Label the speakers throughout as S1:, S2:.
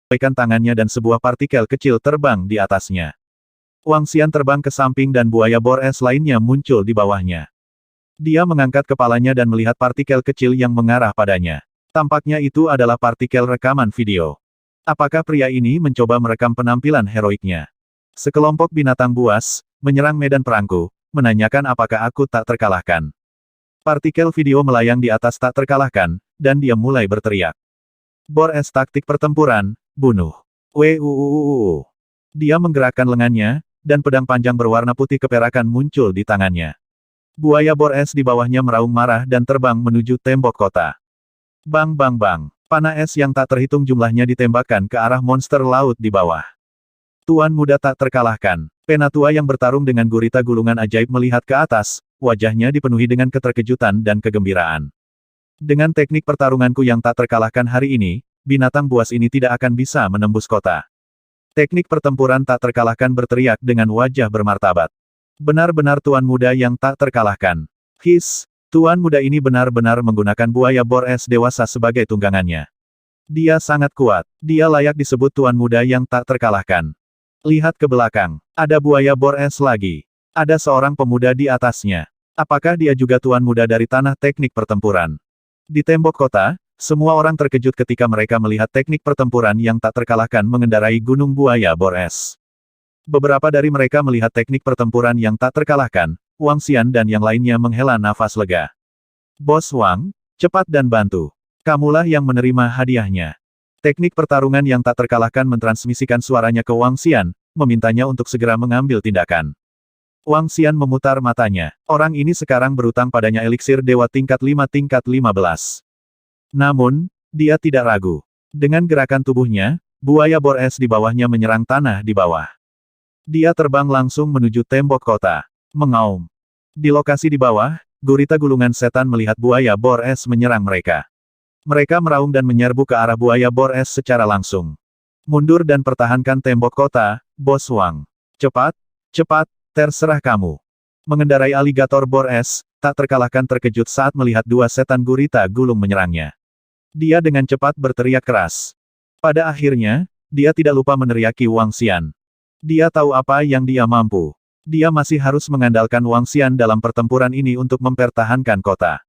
S1: melambaikan tangannya dan sebuah partikel kecil terbang di atasnya. Wang Xian terbang ke samping dan buaya bor es lainnya muncul di bawahnya. Dia mengangkat kepalanya dan melihat partikel kecil yang mengarah padanya. Tampaknya itu adalah partikel rekaman video. Apakah pria ini mencoba merekam penampilan heroiknya? Sekelompok binatang buas, menyerang medan perangku, menanyakan apakah aku tak terkalahkan. Partikel video melayang di atas tak terkalahkan, dan dia mulai berteriak. Bor es taktik pertempuran, bunuh. Wuuu. Dia menggerakkan lengannya, dan pedang panjang berwarna putih keperakan muncul di tangannya. Buaya bor es di bawahnya meraung marah dan terbang menuju tembok kota. Bang bang bang. Panah es yang tak terhitung jumlahnya ditembakkan ke arah monster laut di bawah. Tuan muda tak terkalahkan. Penatua yang bertarung dengan gurita gulungan ajaib melihat ke atas, wajahnya dipenuhi dengan keterkejutan dan kegembiraan. Dengan teknik pertarunganku yang tak terkalahkan hari ini, binatang buas ini tidak akan bisa menembus kota. Teknik pertempuran tak terkalahkan berteriak dengan wajah bermartabat. Benar-benar tuan muda yang tak terkalahkan. His, tuan muda ini benar-benar menggunakan buaya bor es dewasa sebagai tunggangannya. Dia sangat kuat. Dia layak disebut tuan muda yang tak terkalahkan. Lihat ke belakang. Ada buaya bor es lagi. Ada seorang pemuda di atasnya. Apakah dia juga tuan muda dari tanah teknik pertempuran? Di tembok kota, semua orang terkejut ketika mereka melihat teknik pertempuran yang tak terkalahkan mengendarai gunung buaya bor es. Beberapa dari mereka melihat teknik pertempuran yang tak terkalahkan, Wang Xian dan yang lainnya menghela nafas lega. Bos Wang, cepat dan bantu. Kamulah yang menerima hadiahnya. Teknik pertarungan yang tak terkalahkan mentransmisikan suaranya ke Wang Xian, memintanya untuk segera mengambil tindakan. Wang Xian memutar matanya. Orang ini sekarang berutang padanya eliksir dewa tingkat 5 tingkat 15. Namun, dia tidak ragu. Dengan gerakan tubuhnya, buaya bor es di bawahnya menyerang tanah di bawah. Dia terbang langsung menuju tembok kota. Mengaum. Di lokasi di bawah, gurita gulungan setan melihat buaya bor es menyerang mereka. Mereka meraung dan menyerbu ke arah buaya bor es secara langsung. Mundur dan pertahankan tembok kota, Bos Wang. Cepat, cepat, terserah kamu. Mengendarai aligator bor es, tak terkalahkan terkejut saat melihat dua setan gurita gulung menyerangnya. Dia dengan cepat berteriak keras. Pada akhirnya, dia tidak lupa meneriaki Wang Xian. Dia tahu apa yang dia mampu. Dia masih harus mengandalkan Wang Xian dalam pertempuran ini untuk mempertahankan kota.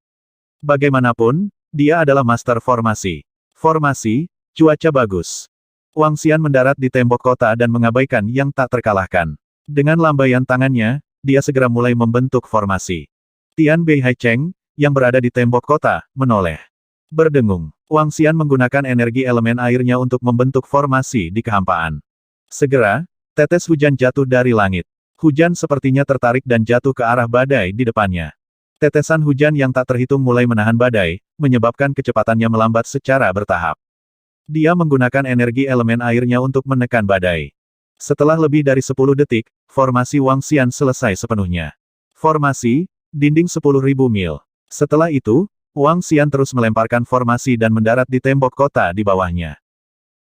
S1: Bagaimanapun, dia adalah master formasi. Formasi, cuaca bagus. Wang Xian mendarat di tembok kota dan mengabaikan yang tak terkalahkan. Dengan lambaian tangannya, dia segera mulai membentuk formasi. Tian Bei Hai Cheng, yang berada di tembok kota, menoleh. Berdengung. Wang Xian menggunakan energi elemen airnya untuk membentuk formasi di kehampaan. Segera, tetes hujan jatuh dari langit. Hujan sepertinya tertarik dan jatuh ke arah badai di depannya. Tetesan hujan yang tak terhitung mulai menahan badai, menyebabkan kecepatannya melambat secara bertahap. Dia menggunakan energi elemen airnya untuk menekan badai. Setelah lebih dari 10 detik, formasi Wang Xian selesai sepenuhnya. Formasi, dinding 10.000 mil. Setelah itu, Wang Xian terus melemparkan formasi dan mendarat di tembok kota di bawahnya.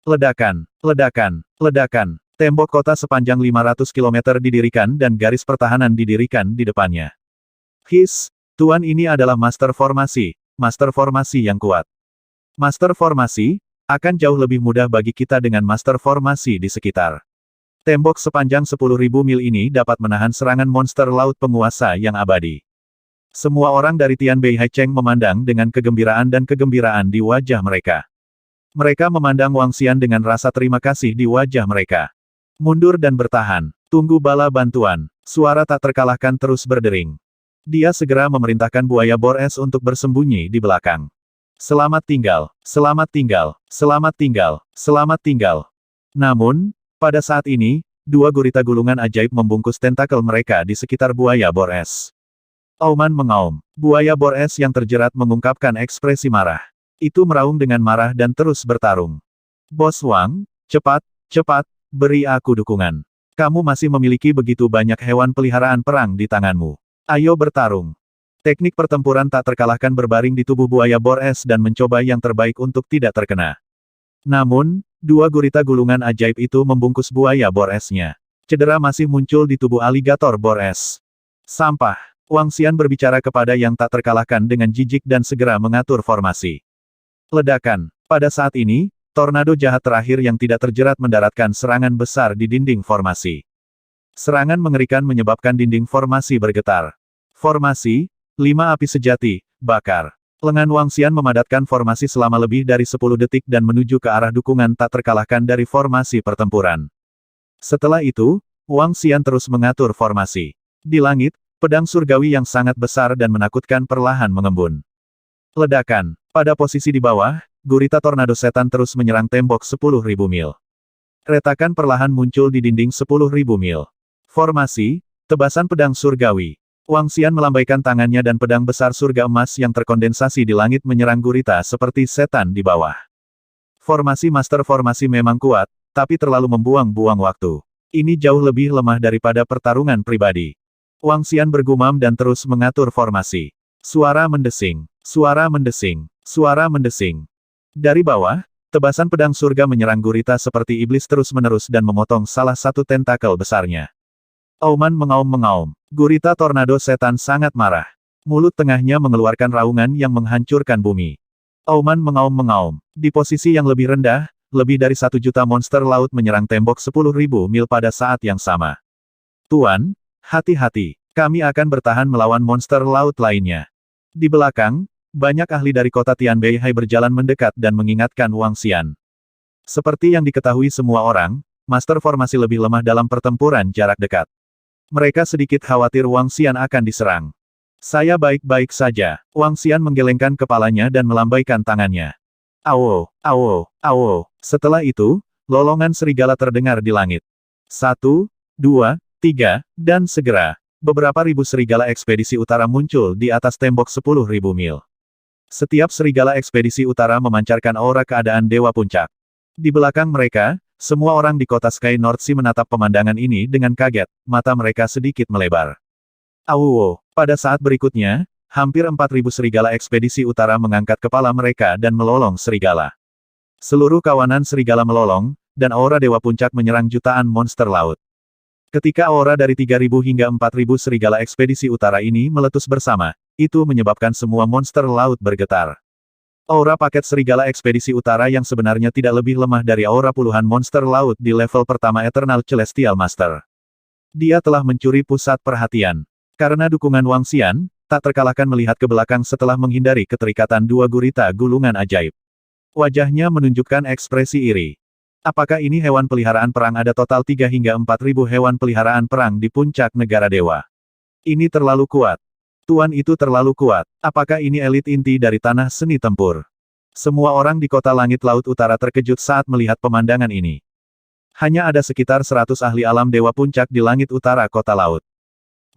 S1: Ledakan, ledakan, ledakan. Tembok kota sepanjang 500 km didirikan dan garis pertahanan didirikan di depannya. His, tuan ini adalah master formasi yang kuat. Master formasi, akan jauh lebih mudah bagi kita dengan master formasi di sekitar. Tembok sepanjang 10.000 mil ini dapat menahan serangan monster laut penguasa yang abadi. Semua orang dari Tian Bei Hai Cheng memandang dengan kegembiraan dan kegembiraan di wajah mereka. Mereka memandang Wang Xian dengan rasa terima kasih di wajah mereka. Mundur dan bertahan. Tunggu bala bantuan. Suara tak terkalahkan terus berdering. Dia segera memerintahkan buaya bor es untuk bersembunyi di belakang. Selamat tinggal, selamat tinggal, selamat tinggal, selamat tinggal. Namun, pada saat ini, dua gurita gulungan ajaib membungkus tentakel mereka di sekitar buaya bor es. Auman mengaum. Buaya bor es yang terjerat mengungkapkan ekspresi marah. Itu meraung dengan marah dan terus bertarung. Bos Wang, cepat, cepat, beri aku dukungan. Kamu masih memiliki begitu banyak hewan peliharaan perang di tanganmu. Ayo bertarung. Teknik pertempuran tak terkalahkan berbaring di tubuh buaya bor es dan mencoba yang terbaik untuk tidak terkena. Namun, dua gurita gulungan ajaib itu membungkus buaya bor esnya. Cedera masih muncul di tubuh aligator bor es. Sampah. Wang Xian berbicara kepada yang tak terkalahkan dengan jijik dan segera mengatur formasi. Ledakan. Pada saat ini, Tornado jahat terakhir yang tidak terjerat mendaratkan serangan besar di dinding formasi. Serangan mengerikan menyebabkan dinding formasi bergetar. Formasi, 5 api sejati, bakar. Lengan Wang Xian memadatkan formasi selama lebih dari 10 detik dan menuju ke arah dukungan tak terkalahkan dari formasi pertempuran. Setelah itu, Wang Xian terus mengatur formasi. Di langit, pedang surgawi yang sangat besar dan menakutkan perlahan mengembun. Ledakan. Pada posisi di bawah, gurita tornado setan terus menyerang tembok 10.000 mil. Retakan perlahan muncul di dinding 10.000 mil. Formasi, tebasan pedang surgawi. Wang Xian melambaikan tangannya dan pedang besar surga emas yang terkondensasi di langit menyerang gurita seperti setan di bawah. Formasi master formasi memang kuat, tapi terlalu membuang-buang waktu. Ini jauh lebih lemah daripada pertarungan pribadi. Wang Xian bergumam dan terus mengatur formasi. Suara mendesing, suara mendesing, suara mendesing. Dari bawah, tebasan pedang surga menyerang gurita seperti iblis terus-menerus dan memotong salah satu tentakel besarnya. Auman mengaum-mengaum. Gurita tornado setan sangat marah. Mulut tengahnya mengeluarkan raungan yang menghancurkan bumi. Auman mengaum-mengaum. Di posisi yang lebih rendah, lebih dari 1 juta monster laut menyerang tembok 10.000 mil pada saat yang sama. Tuan, hati-hati. Kami akan bertahan melawan monster laut lainnya. Di belakang, banyak ahli dari kota Tianbeihai berjalan mendekat dan mengingatkan Wang Xian. Seperti yang diketahui semua orang, master formasi lebih lemah dalam pertempuran jarak dekat. Mereka sedikit khawatir Wang Xian akan diserang. Saya baik-baik saja. Wang Xian menggelengkan kepalanya dan melambaikan tangannya. Awo, awo, awo. Setelah itu, lolongan serigala terdengar di langit. 1, 2, 3, dan segera, beberapa ribu serigala ekspedisi utara muncul di atas tembok 10.000 mil. Setiap serigala ekspedisi utara memancarkan aura keadaan Dewa Puncak. Di belakang mereka, semua orang di kota Sky North Sea menatap pemandangan ini dengan kaget, mata mereka sedikit melebar. Awuwo, pada saat berikutnya, hampir 4.000 serigala ekspedisi utara mengangkat kepala mereka dan melolong serigala. Seluruh kawanan serigala melolong, dan aura Dewa Puncak menyerang jutaan monster laut. Ketika aura dari 3.000 hingga 4.000 serigala ekspedisi utara ini meletus bersama, itu menyebabkan semua monster laut bergetar. Aura paket serigala ekspedisi utara yang sebenarnya tidak lebih lemah dari aura puluhan monster laut di level pertama Eternal Celestial Master. Dia telah mencuri pusat perhatian. Karena dukungan Wang Xian, tak terkalahkan melihat ke belakang setelah menghindari keterikatan dua gurita gulungan ajaib. Wajahnya menunjukkan ekspresi iri. Apakah ini hewan peliharaan perang? Ada total 3 hingga 4.000 hewan peliharaan perang di puncak negara dewa. Ini terlalu kuat. Tuan itu terlalu kuat. Apakah ini elit inti dari tanah seni tempur? Semua orang di kota langit laut utara terkejut saat melihat pemandangan ini. Hanya ada sekitar 100 ahli alam dewa puncak di langit utara kota laut.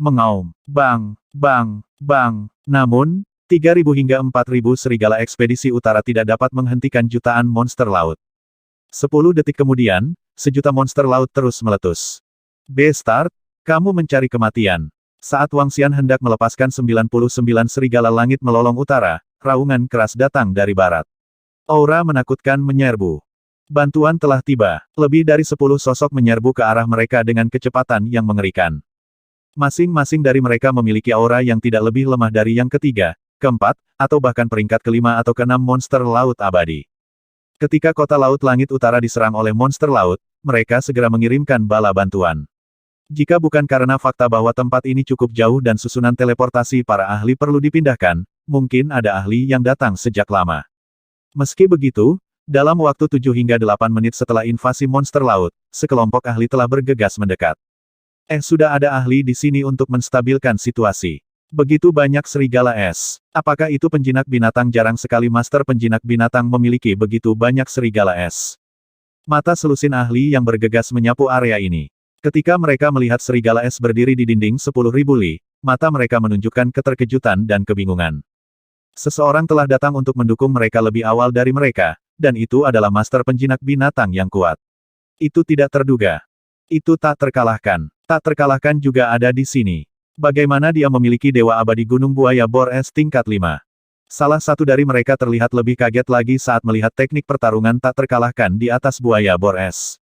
S1: Mengaum. Bang, bang, bang. Namun, 3.000 hingga 4.000 serigala ekspedisi utara tidak dapat menghentikan jutaan monster laut. 10 detik kemudian, sejuta monster laut terus meletus. Beastars, kamu mencari kematian. Saat Wang Xian hendak melepaskan 99 serigala langit melolong utara, raungan keras datang dari barat. Aura menakutkan menyerbu. Bantuan telah tiba. Lebih dari 10 sosok menyerbu ke arah mereka dengan kecepatan yang mengerikan. Masing-masing dari mereka memiliki aura yang tidak lebih lemah dari yang ketiga, keempat, atau bahkan peringkat kelima atau keenam monster laut abadi. Ketika kota laut langit utara diserang oleh monster laut, mereka segera mengirimkan bala bantuan. Jika bukan karena fakta bahwa tempat ini cukup jauh dan susunan teleportasi para ahli perlu dipindahkan, mungkin ada ahli yang datang sejak lama. Meski begitu, dalam waktu 7 hingga 8 menit setelah invasi monster laut, sekelompok ahli telah bergegas mendekat. Sudah ada ahli di sini untuk menstabilkan situasi. Begitu banyak serigala es. Apakah itu penjinak binatang? Jarang sekali master penjinak binatang memiliki begitu banyak serigala es. Mata selusin ahli yang bergegas menyapu area ini. Ketika mereka melihat serigala es berdiri di dinding 10.000 li, mata mereka menunjukkan keterkejutan dan kebingungan. Seseorang telah datang untuk mendukung mereka lebih awal dari mereka, dan itu adalah master penjinak binatang yang kuat. Itu tidak terduga. Itu tak terkalahkan. Tak terkalahkan juga ada di sini. Bagaimana dia memiliki dewa abadi Gunung Buaya Bor Es tingkat 5? Salah satu dari mereka terlihat lebih kaget lagi saat melihat teknik pertarungan tak terkalahkan di atas Buaya Bor Es.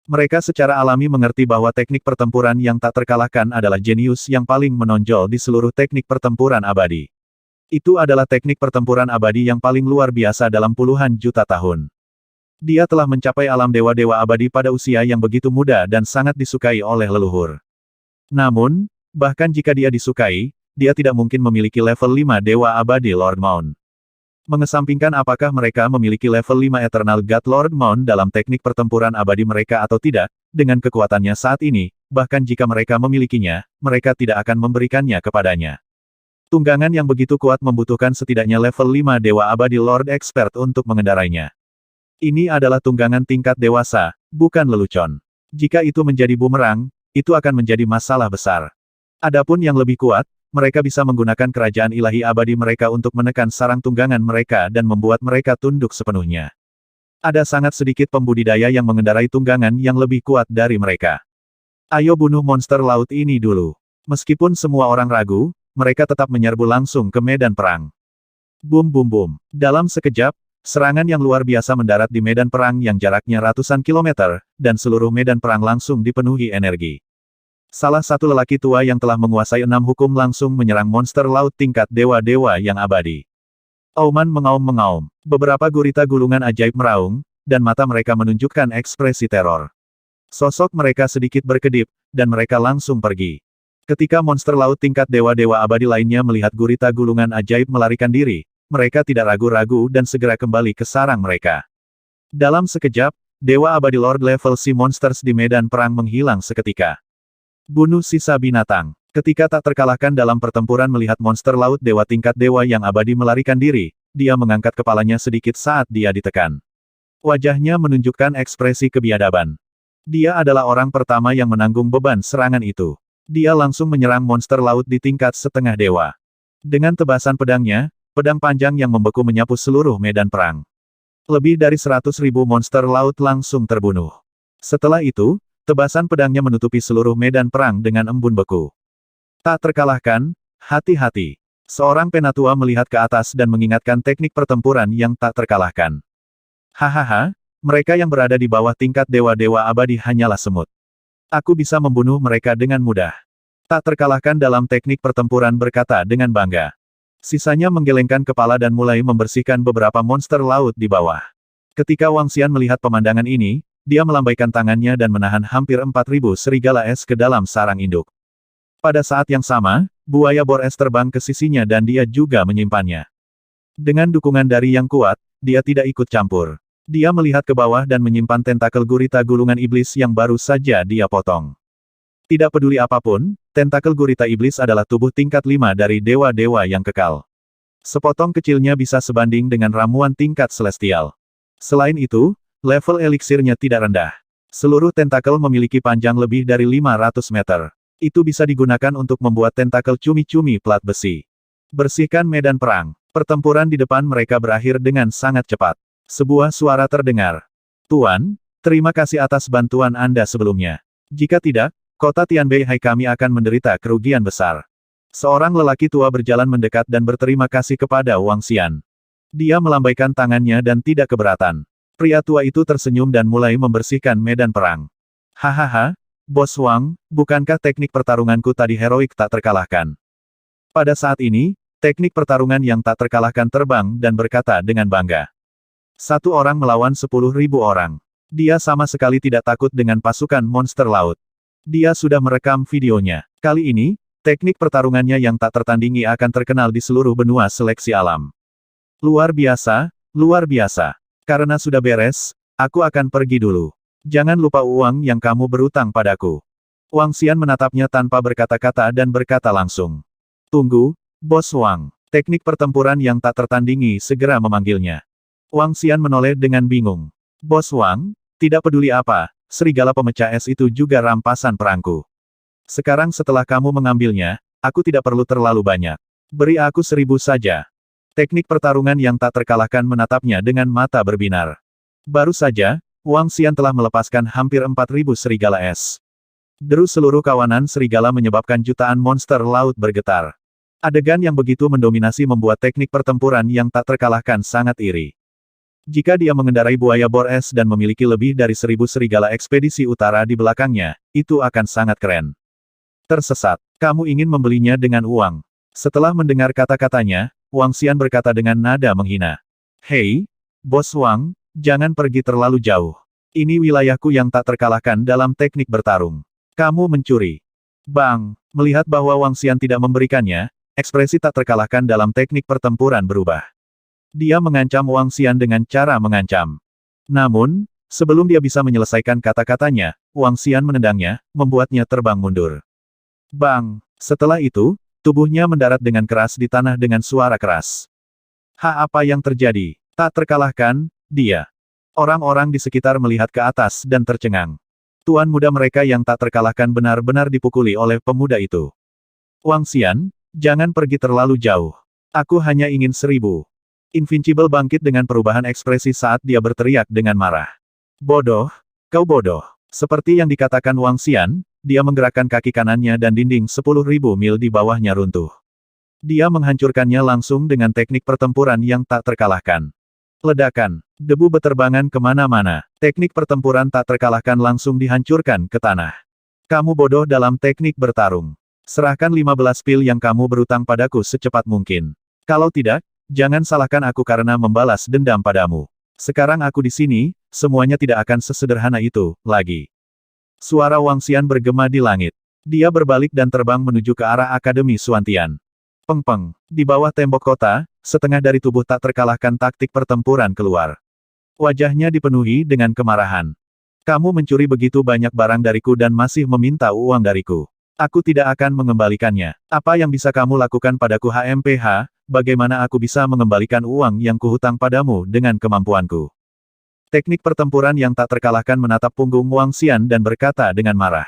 S1: Mereka secara alami mengerti bahwa teknik pertempuran yang tak terkalahkan adalah jenius yang paling menonjol di seluruh teknik pertempuran abadi. Itu adalah teknik pertempuran abadi yang paling luar biasa dalam puluhan juta tahun. Dia telah mencapai alam dewa-dewa abadi pada usia yang begitu muda dan sangat disukai oleh leluhur. Namun, bahkan jika dia disukai, dia tidak mungkin memiliki level 5 dewa abadi Lord Mount. Mengesampingkan apakah mereka memiliki level 5 Eternal God Lord Mount dalam teknik pertempuran abadi mereka atau tidak, dengan kekuatannya saat ini, bahkan jika mereka memilikinya, mereka tidak akan memberikannya kepadanya. Tunggangan yang begitu kuat membutuhkan setidaknya level 5 dewa abadi Lord Expert untuk mengendarainya. Ini adalah tunggangan tingkat dewasa, bukan lelucon. Jika itu menjadi bumerang, itu akan menjadi masalah besar. Adapun yang lebih kuat, mereka bisa menggunakan kerajaan ilahi abadi mereka untuk menekan sarang tunggangan mereka dan membuat mereka tunduk sepenuhnya. Ada sangat sedikit pembudidaya yang mengendarai tunggangan yang lebih kuat dari mereka. Ayo bunuh monster laut ini dulu. Meskipun semua orang ragu, mereka tetap menyerbu langsung ke medan perang. Bum bum bum. Dalam sekejap, serangan yang luar biasa mendarat di medan perang yang jaraknya ratusan kilometer, dan seluruh medan perang langsung dipenuhi energi. Salah satu lelaki tua yang telah menguasai 6 hukum langsung menyerang monster laut tingkat dewa-dewa yang abadi. Auman mengaum-mengaum. Beberapa gurita gulungan ajaib meraung, dan mata mereka menunjukkan ekspresi teror. Sosok mereka sedikit berkedip, dan mereka langsung pergi. Ketika monster laut tingkat dewa-dewa abadi lainnya melihat gurita gulungan ajaib melarikan diri, mereka tidak ragu-ragu dan segera kembali ke sarang mereka. Dalam sekejap, dewa abadi Lord level Sea Monsters di medan perang menghilang seketika. Bunuh sisa binatang. Ketika tak terkalahkan dalam pertempuran melihat monster laut dewa tingkat dewa yang abadi melarikan diri, dia mengangkat kepalanya sedikit saat dia ditekan. Wajahnya menunjukkan ekspresi kebiadaban. Dia adalah orang pertama yang menanggung beban serangan itu. Dia langsung menyerang monster laut di tingkat setengah dewa. Dengan tebasan pedangnya, pedang panjang yang membeku menyapu seluruh medan perang. Lebih dari 100.000 monster laut langsung terbunuh. Setelah itu, tebasan pedangnya menutupi seluruh medan perang dengan embun beku. Tak terkalahkan, hati-hati. Seorang penatua melihat ke atas dan mengingatkan teknik pertempuran yang tak terkalahkan. Hahaha, mereka yang berada di bawah tingkat dewa-dewa abadi hanyalah semut. Aku bisa membunuh mereka dengan mudah. Tak terkalahkan dalam teknik pertempuran berkata dengan bangga. Sisanya menggelengkan kepala dan mulai membersihkan beberapa monster laut di bawah. Ketika Wang Xian melihat pemandangan ini, dia melambaikan tangannya dan menahan hampir 4.000 serigala es ke dalam sarang induk. Pada saat yang sama, buaya bor es terbang ke sisinya dan dia juga menyimpannya. Dengan dukungan dari yang kuat, dia tidak ikut campur. Dia melihat ke bawah dan menyimpan tentakel gurita gulungan iblis yang baru saja dia potong. Tidak peduli apapun, tentakel gurita iblis adalah tubuh tingkat 5 dari dewa-dewa yang kekal. Sepotong kecilnya bisa sebanding dengan ramuan tingkat celestial. Selain itu, level eliksirnya tidak rendah. Seluruh tentakel memiliki panjang lebih dari 500 meter. Itu bisa digunakan untuk membuat tentakel cumi-cumi plat besi. Bersihkan medan perang. Pertempuran di depan mereka berakhir dengan sangat cepat. Sebuah suara terdengar. Tuan, terima kasih atas bantuan Anda sebelumnya. Jika tidak, kota Tianbei Hai kami akan menderita kerugian besar. Seorang lelaki tua berjalan mendekat dan berterima kasih kepada Wang Xian. Dia melambaikan tangannya dan tidak keberatan. Pria tua itu tersenyum dan mulai membersihkan medan perang. Hahaha, Bos Wang, bukankah teknik pertarunganku tadi heroik tak terkalahkan? Pada saat ini, teknik pertarungan yang tak terkalahkan terbang dan berkata dengan bangga. Satu orang melawan 10.000 orang. Dia sama sekali tidak takut dengan pasukan monster laut. Dia sudah merekam videonya. Kali ini, teknik pertarungannya yang tak tertandingi akan terkenal di seluruh benua seleksi alam. Luar biasa, luar biasa. Karena sudah beres, aku akan pergi dulu. Jangan lupa uang yang kamu berutang padaku. Wang Xian menatapnya tanpa berkata-kata dan berkata langsung. Tunggu, Bos Wang. Teknik pertempuran yang tak tertandingi segera memanggilnya. Wang Xian menoleh dengan bingung. Bos Wang, tidak peduli apa, serigala pemecah es itu juga rampasan perangku. Sekarang setelah kamu mengambilnya, aku tidak perlu terlalu banyak. Beri aku 1.000 saja. Teknik pertarungan yang tak terkalahkan menatapnya dengan mata berbinar. Baru saja, Wang Xian telah melepaskan hampir 4.000 serigala es. Deru seluruh kawanan serigala menyebabkan jutaan monster laut bergetar. Adegan yang begitu mendominasi membuat teknik pertempuran yang tak terkalahkan sangat iri. Jika dia mengendarai buaya bor es dan memiliki lebih dari 1.000 serigala ekspedisi utara di belakangnya, itu akan sangat keren. Tersesat. Kamu ingin membelinya dengan uang. Setelah mendengar kata-katanya, Wang Xian berkata dengan nada menghina. Hei, Bos Wang, Jangan pergi terlalu jauh. Ini wilayahku yang tak terkalahkan dalam teknik bertarung. Kamu mencuri. Bang, melihat bahwa Wang Xian tidak memberikannya, ekspresi tak terkalahkan dalam teknik pertempuran berubah. Dia mengancam Wang Xian dengan cara mengancam. Namun, sebelum dia bisa menyelesaikan kata-katanya, Wang Xian menendangnya, membuatnya terbang mundur. Bang! Setelah itu, tubuhnya mendarat dengan keras di tanah dengan suara keras. Apa yang terjadi? Tak terkalahkan, dia. Orang-orang di sekitar melihat ke atas dan tercengang. Tuan muda mereka yang tak terkalahkan benar-benar dipukuli oleh pemuda itu. Wang Xian, jangan pergi terlalu jauh. Aku hanya ingin 1000. Invincible bangkit dengan perubahan ekspresi saat dia berteriak dengan marah. Bodoh, kau bodoh. Seperti yang dikatakan Wang Xian, dia menggerakkan kaki kanannya dan dinding 10.000 mil di bawahnya runtuh. Dia menghancurkannya langsung dengan teknik pertempuran yang tak terkalahkan. Ledakan. Debu beterbangan kemana-mana. Teknik pertempuran tak terkalahkan langsung dihancurkan ke tanah. Kamu bodoh dalam teknik bertarung. Serahkan 15 pil yang kamu berutang padaku secepat mungkin. Kalau tidak, jangan salahkan aku karena membalas dendam padamu. Sekarang aku di sini, semuanya tidak akan sesederhana itu, lagi. Suara Wang Xian bergema di langit. Dia berbalik dan terbang menuju ke arah Akademi Suantian. Peng-peng. Di bawah tembok kota, setengah dari tubuh tak terkalahkan taktik pertempuran keluar. Wajahnya dipenuhi dengan kemarahan. Kamu mencuri begitu banyak barang dariku dan masih meminta uang dariku. Aku tidak akan mengembalikannya. Apa yang bisa kamu lakukan padaku HMPH, bagaimana aku bisa mengembalikan uang yang kuhutang padamu dengan kemampuanku? Teknik pertempuran yang tak terkalahkan menatap punggung Wang Xian dan berkata dengan marah.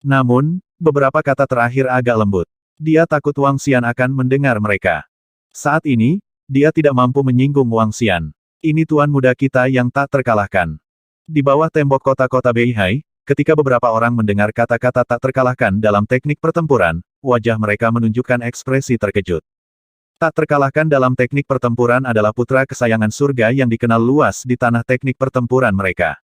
S1: Namun, beberapa kata terakhir agak lembut. Dia takut Wang Xian akan mendengar mereka. Saat ini, dia tidak mampu menyinggung Wang Xian. Ini tuan muda kita yang tak terkalahkan. Di bawah tembok kota-kota Beihai, ketika beberapa orang mendengar kata-kata tak terkalahkan dalam teknik pertempuran, wajah mereka menunjukkan ekspresi terkejut. Tak terkalahkan dalam teknik pertempuran adalah putra kesayangan surga yang dikenal luas di tanah teknik pertempuran mereka.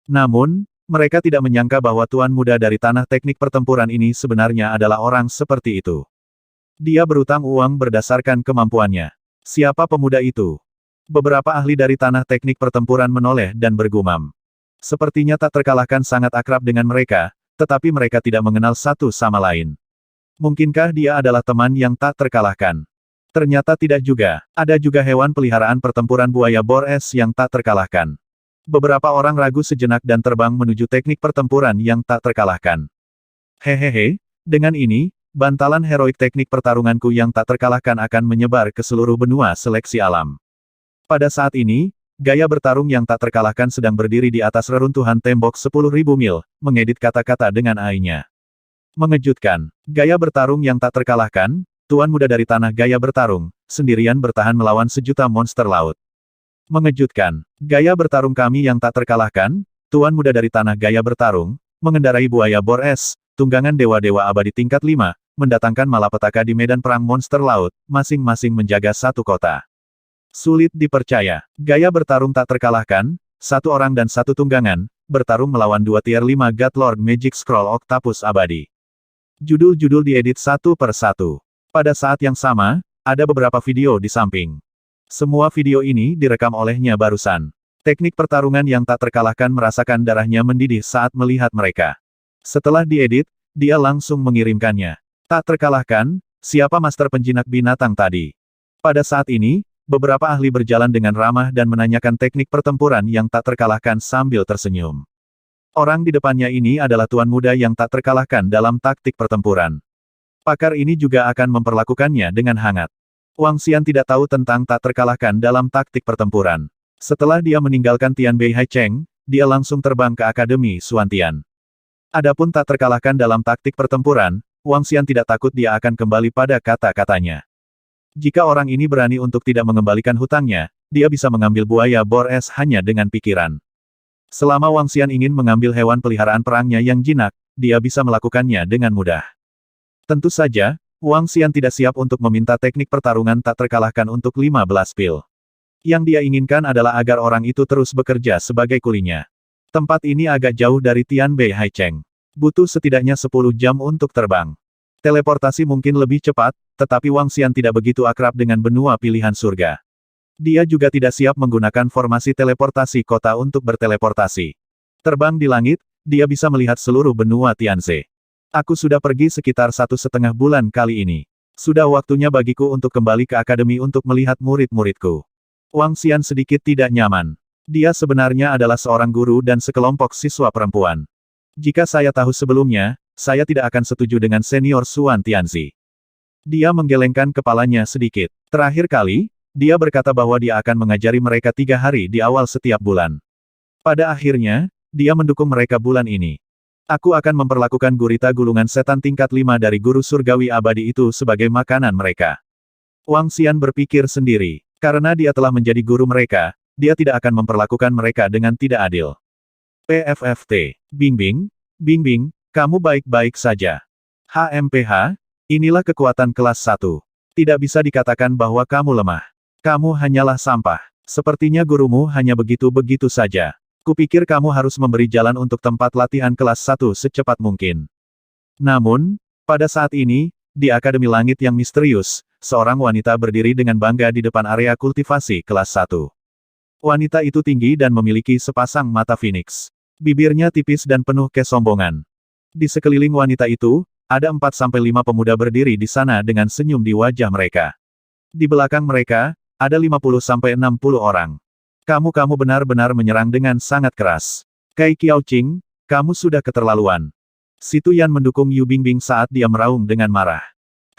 S1: Namun, mereka tidak menyangka bahwa tuan muda dari tanah teknik pertempuran ini sebenarnya adalah orang seperti itu. Dia berutang uang berdasarkan kemampuannya. Siapa pemuda itu? Beberapa ahli dari tanah teknik pertempuran menoleh dan bergumam. Sepertinya tak terkalahkan sangat akrab dengan mereka, tetapi mereka tidak mengenal satu sama lain. Mungkinkah dia adalah teman yang tak terkalahkan? Ternyata tidak juga. Ada juga hewan peliharaan pertempuran buaya bor es yang tak terkalahkan. Beberapa orang ragu sejenak dan terbang menuju teknik pertempuran yang tak terkalahkan. Hehehe, dengan ini, bantalan heroik teknik pertarunganku yang tak terkalahkan akan menyebar ke seluruh benua seleksi alam. Pada saat ini, gaya bertarung yang tak terkalahkan sedang berdiri di atas reruntuhan tembok 10.000 mil, mengedit kata-kata dengan AI-nya. Mengejutkan. Gaya bertarung yang tak terkalahkan, tuan muda dari tanah gaya bertarung, sendirian bertahan melawan sejuta monster laut. Mengejutkan. Gaya bertarung kami yang tak terkalahkan, tuan muda dari tanah gaya bertarung, mengendarai buaya bor es, tunggangan dewa-dewa abadi tingkat 5, mendatangkan malapetaka di medan perang monster laut, masing-masing menjaga satu kota. Sulit dipercaya. Gaya bertarung tak terkalahkan, satu orang dan satu tunggangan, bertarung melawan dua tier 5 God Lord Magic Scroll Octopus abadi. Judul-judul diedit satu per satu. Pada saat yang sama, ada beberapa video di samping. Semua video ini direkam olehnya barusan. Teknik pertarungan yang tak terkalahkan merasakan darahnya mendidih saat melihat mereka. Setelah diedit, dia langsung mengirimkannya. Tak terkalahkan, siapa master penjinak binatang tadi? Pada saat ini, beberapa ahli berjalan dengan ramah dan menanyakan teknik pertempuran yang tak terkalahkan sambil tersenyum. Orang di depannya ini adalah tuan muda yang tak terkalahkan dalam taktik pertempuran. Pakar ini juga akan memperlakukannya dengan hangat. Wang Xian tidak tahu tentang tak terkalahkan dalam taktik pertempuran. Setelah dia meninggalkan Tian Beihai Cheng, dia langsung terbang ke Akademi Suantian. Adapun tak terkalahkan dalam taktik pertempuran, Wang Xian tidak takut dia akan kembali pada kata-katanya. Jika orang ini berani untuk tidak mengembalikan hutangnya, dia bisa mengambil buaya bor es hanya dengan pikiran. Selama Wang Xian ingin mengambil hewan peliharaan perangnya yang jinak, dia bisa melakukannya dengan mudah. Tentu saja, Wang Xian tidak siap untuk meminta teknik pertarungan tak terkalahkan untuk 15 pil. Yang dia inginkan adalah agar orang itu terus bekerja sebagai kulinya. Tempat ini agak jauh dari Tian Beihai Cheng. Butuh setidaknya 10 jam untuk terbang. Teleportasi mungkin lebih cepat, tetapi Wang Xian tidak begitu akrab dengan benua pilihan surga. Dia juga tidak siap menggunakan formasi teleportasi kota untuk berteleportasi. Terbang di langit, dia bisa melihat seluruh benua Tianze. Aku sudah pergi sekitar 1,5 bulan kali ini. Sudah waktunya bagiku untuk kembali ke akademi untuk melihat murid-muridku. Wang Xian sedikit tidak nyaman. Dia sebenarnya adalah seorang guru dan sekelompok siswa perempuan. Jika saya tahu sebelumnya, saya tidak akan setuju dengan senior Xuan Tianzi. Dia menggelengkan kepalanya sedikit. Terakhir kali, dia berkata bahwa dia akan mengajari mereka 3 hari di awal setiap bulan. Pada akhirnya, dia mendukung mereka bulan ini. Aku akan memperlakukan gurita gulungan setan tingkat 5 dari guru surgawi abadi itu sebagai makanan mereka. Wang Xian berpikir sendiri. Karena dia telah menjadi guru mereka, dia tidak akan memperlakukan mereka dengan tidak adil. PFFT. Bingbing, Bingbing, kamu baik-baik saja. HMPH, inilah kekuatan kelas 1. Tidak bisa dikatakan bahwa kamu lemah. Kamu hanyalah sampah. Sepertinya gurumu hanya begitu-begitu saja. Kupikir kamu harus memberi jalan untuk tempat latihan kelas 1 secepat mungkin. Namun, pada saat ini, di Akademi Langit yang misterius, seorang wanita berdiri dengan bangga di depan area kultivasi kelas 1. Wanita itu tinggi dan memiliki sepasang mata Phoenix. Bibirnya tipis dan penuh kesombongan. Di sekeliling wanita itu, ada 4-5 pemuda berdiri di sana dengan senyum di wajah mereka. Di belakang mereka, ada 50-60 orang. Kamu benar-benar menyerang dengan sangat keras. Kai Qiaoqing, kamu sudah keterlaluan. Si Tuyan mendukung Yu Bingbing saat dia meraung dengan marah.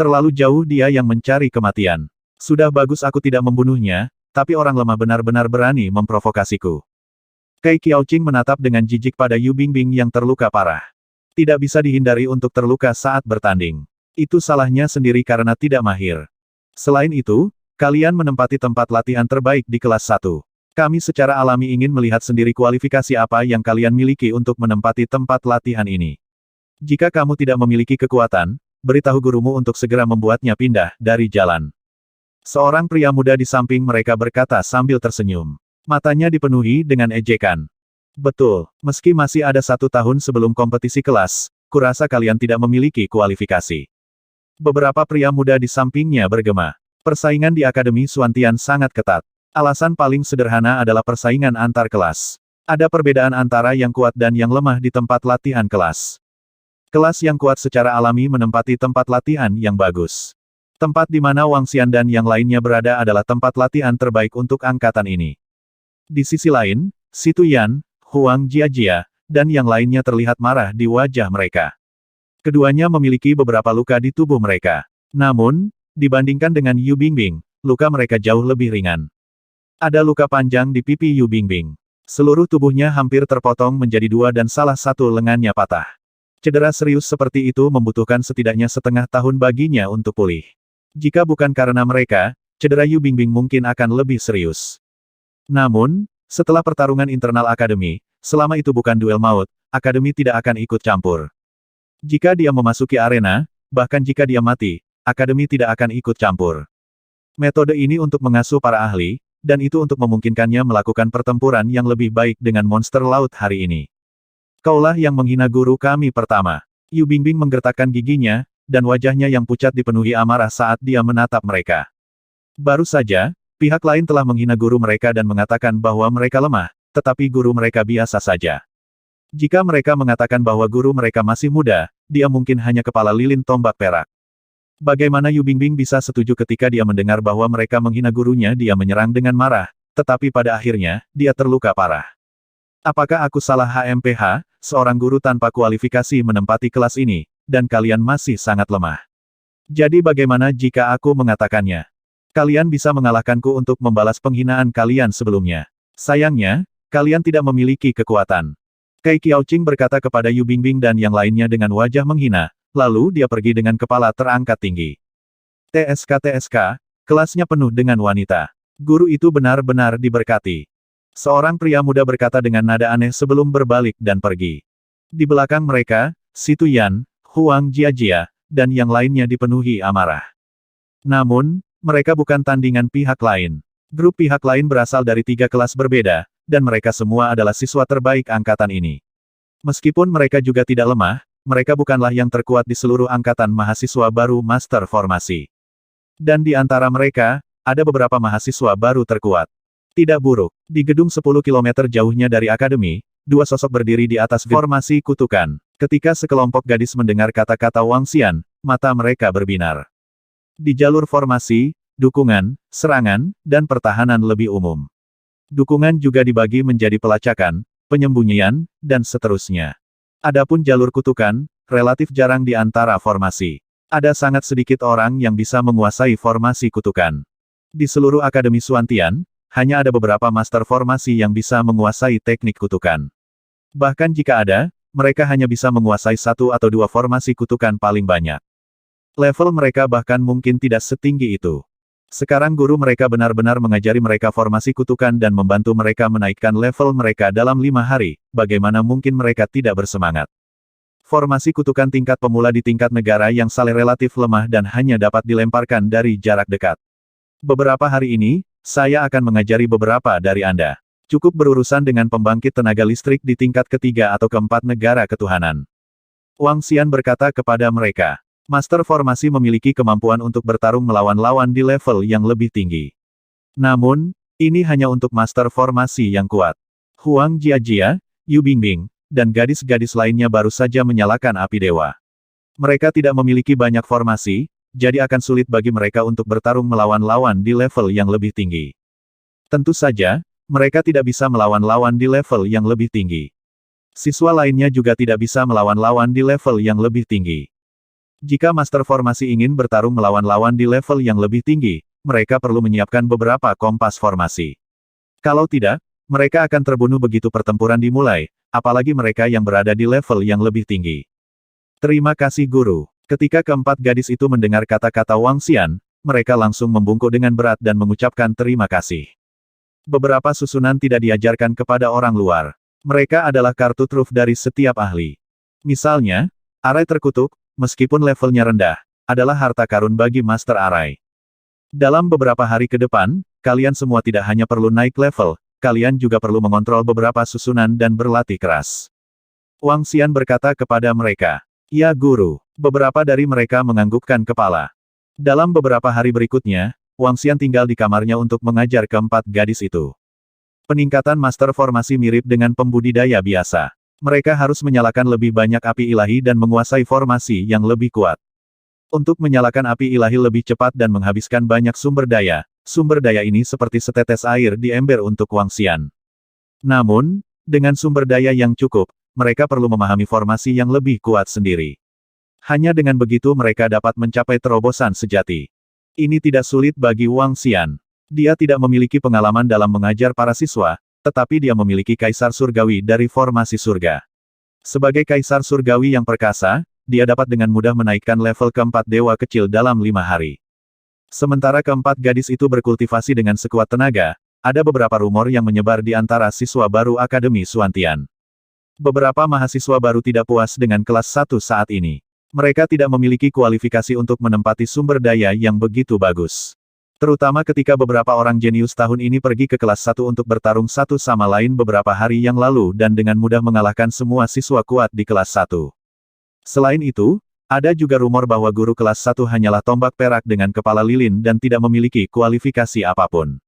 S1: Terlalu jauh dia yang mencari kematian. Sudah bagus aku tidak membunuhnya, tapi orang lemah benar-benar berani memprovokasiku. Kai Qiaoqing menatap dengan jijik pada Yu Bingbing yang terluka parah. Tidak bisa dihindari untuk terluka saat bertanding. Itu salahnya sendiri karena tidak mahir. Selain itu, kalian menempati tempat latihan terbaik di kelas 1. Kami secara alami ingin melihat sendiri kualifikasi apa yang kalian miliki untuk menempati tempat latihan ini. Jika kamu tidak memiliki kekuatan, beritahu gurumu untuk segera membuatnya pindah dari jalan. Seorang pria muda di samping mereka berkata sambil tersenyum. Matanya dipenuhi dengan ejekan. Betul, meski masih ada 1 tahun sebelum kompetisi kelas, kurasa kalian tidak memiliki kualifikasi. Beberapa pria muda di sampingnya bergema. Persaingan di Akademi Xuantian sangat ketat. Alasan paling sederhana adalah persaingan antar kelas. Ada perbedaan antara yang kuat dan yang lemah di tempat latihan kelas. Kelas yang kuat secara alami menempati tempat latihan yang bagus. Tempat di mana Wang Xian dan yang lainnya berada adalah tempat latihan terbaik untuk angkatan ini. Di sisi lain, Si Tuyan, Huang Jiajia, dan yang lainnya terlihat marah di wajah mereka. Keduanya memiliki beberapa luka di tubuh mereka. Namun, dibandingkan dengan Yu Bingbing, luka mereka jauh lebih ringan. Ada luka panjang di pipi Yu Bingbing. Seluruh tubuhnya hampir terpotong menjadi 2 dan salah satu lengannya patah. Cedera serius seperti itu membutuhkan setidaknya setengah tahun baginya untuk pulih. Jika bukan karena mereka, cedera Yu Bingbing mungkin akan lebih serius. Namun, setelah pertarungan internal akademi, selama itu bukan duel maut, akademi tidak akan ikut campur. Jika dia memasuki arena, bahkan jika dia mati, akademi tidak akan ikut campur. Metode ini untuk mengasuh para ahli, dan itu untuk memungkinkannya melakukan pertempuran yang lebih baik dengan monster laut hari ini. Kaulah yang menghina guru kami pertama. Yu Bingbing menggertakkan giginya, dan wajahnya yang pucat dipenuhi amarah saat dia menatap mereka. Baru saja, pihak lain telah menghina guru mereka dan mengatakan bahwa mereka lemah, tetapi guru mereka biasa saja. Jika mereka mengatakan bahwa guru mereka masih muda, dia mungkin hanya kepala lilin tombak perak. Bagaimana Yu Bingbing bisa setuju ketika dia mendengar bahwa mereka menghina gurunya? Dia menyerang dengan marah, tetapi pada akhirnya, dia terluka parah. Apakah aku salah? HMPH, seorang guru tanpa kualifikasi menempati kelas ini, dan kalian masih sangat lemah. Jadi bagaimana jika aku mengatakannya? Kalian bisa mengalahkanku untuk membalas penghinaan kalian sebelumnya. Sayangnya, kalian tidak memiliki kekuatan. Kai Qiaoqing berkata kepada Yu Bingbing dan yang lainnya dengan wajah menghina, lalu dia pergi dengan kepala terangkat tinggi. TSK, kelasnya penuh dengan wanita. Guru itu benar-benar diberkati. Seorang pria muda berkata dengan nada aneh sebelum berbalik dan pergi. Di belakang mereka, Si Tuyan, Huang Jiajia, dan yang lainnya dipenuhi amarah. Namun, mereka bukan tandingan pihak lain. Grup pihak lain berasal dari 3 kelas berbeda, dan mereka semua adalah siswa terbaik angkatan ini. Meskipun mereka juga tidak lemah, mereka bukanlah yang terkuat di seluruh angkatan mahasiswa baru Master Formasi. Dan di antara mereka, ada beberapa mahasiswa baru terkuat. Tidak buruk. Di gedung 10 kilometer jauhnya dari akademi, dua sosok berdiri di atas formasi kutukan. Ketika sekelompok gadis mendengar kata-kata Wang Xian, mata mereka berbinar. Di jalur formasi, dukungan, serangan, dan pertahanan lebih umum. Dukungan juga dibagi menjadi pelacakan, penyembunyian, dan seterusnya. Adapun jalur kutukan, relatif jarang di antara formasi. Ada sangat sedikit orang yang bisa menguasai formasi kutukan. Di seluruh Akademi Suantian, hanya ada beberapa master formasi yang bisa menguasai teknik kutukan. Bahkan jika ada, mereka hanya bisa menguasai satu atau dua formasi kutukan paling banyak. Level mereka bahkan mungkin tidak setinggi itu. Sekarang guru mereka benar-benar mengajari mereka formasi kutukan dan membantu mereka menaikkan level mereka dalam 5 hari, bagaimana mungkin mereka tidak bersemangat. Formasi kutukan tingkat pemula di tingkat negara yang saling relatif lemah dan hanya dapat dilemparkan dari jarak dekat. Beberapa hari ini, saya akan mengajari beberapa dari Anda. Cukup berurusan dengan pembangkit tenaga listrik di tingkat ketiga atau keempat negara ketuhanan. Wang Xian berkata kepada mereka, Master Formasi memiliki kemampuan untuk bertarung melawan lawan di level yang lebih tinggi. Namun, ini hanya untuk Master Formasi yang kuat. Huang Jiajia, Yu Bingbing, dan gadis-gadis lainnya baru saja menyalakan api dewa. Mereka tidak memiliki banyak formasi, jadi akan sulit bagi mereka untuk bertarung melawan lawan di level yang lebih tinggi. Tentu saja, mereka tidak bisa melawan lawan di level yang lebih tinggi. Siswa lainnya juga tidak bisa melawan lawan di level yang lebih tinggi. Jika Master Formasi ingin bertarung melawan lawan di level yang lebih tinggi, mereka perlu menyiapkan beberapa kompas formasi. Kalau tidak, mereka akan terbunuh begitu pertempuran dimulai, apalagi mereka yang berada di level yang lebih tinggi. Terima kasih guru. Ketika keempat gadis itu mendengar kata-kata Wang Xian, mereka langsung membungkuk dengan berat dan mengucapkan terima kasih. Beberapa susunan tidak diajarkan kepada orang luar. Mereka adalah kartu truf dari setiap ahli. Misalnya, arai terkutuk, meskipun levelnya rendah, adalah harta karun bagi Master Arai. Dalam beberapa hari ke depan, kalian semua tidak hanya perlu naik level, kalian juga perlu mengontrol beberapa susunan dan berlatih keras. Wang Xian berkata kepada mereka, Ya guru. Beberapa dari mereka menganggukkan kepala. Dalam beberapa hari berikutnya, Wang Xian tinggal di kamarnya untuk mengajar keempat gadis itu. Peningkatan Master Formasi mirip dengan pembudidaya biasa. Mereka harus menyalakan lebih banyak api ilahi dan menguasai formasi yang lebih kuat. Untuk menyalakan api ilahi lebih cepat dan menghabiskan banyak sumber daya ini seperti setetes air di ember untuk Wang Xian. Namun, dengan sumber daya yang cukup, mereka perlu memahami formasi yang lebih kuat sendiri. Hanya dengan begitu mereka dapat mencapai terobosan sejati. Ini tidak sulit bagi Wang Xian. Dia tidak memiliki pengalaman dalam mengajar para siswa, tetapi dia memiliki kaisar surgawi dari formasi surga. Sebagai kaisar surgawi yang perkasa, dia dapat dengan mudah menaikkan level keempat dewa kecil dalam 5 hari. Sementara keempat gadis itu berkultivasi dengan sekuat tenaga, ada beberapa rumor yang menyebar di antara siswa baru Akademi Suantian. Beberapa mahasiswa baru tidak puas dengan kelas 1 saat ini. Mereka tidak memiliki kualifikasi untuk menempati sumber daya yang begitu bagus. Terutama ketika beberapa orang jenius tahun ini pergi ke kelas 1 untuk bertarung satu sama lain beberapa hari yang lalu dan dengan mudah mengalahkan semua siswa kuat di kelas 1. Selain itu, ada juga rumor bahwa guru kelas 1 hanyalah tombak perak dengan kepala lilin dan tidak memiliki kualifikasi apapun.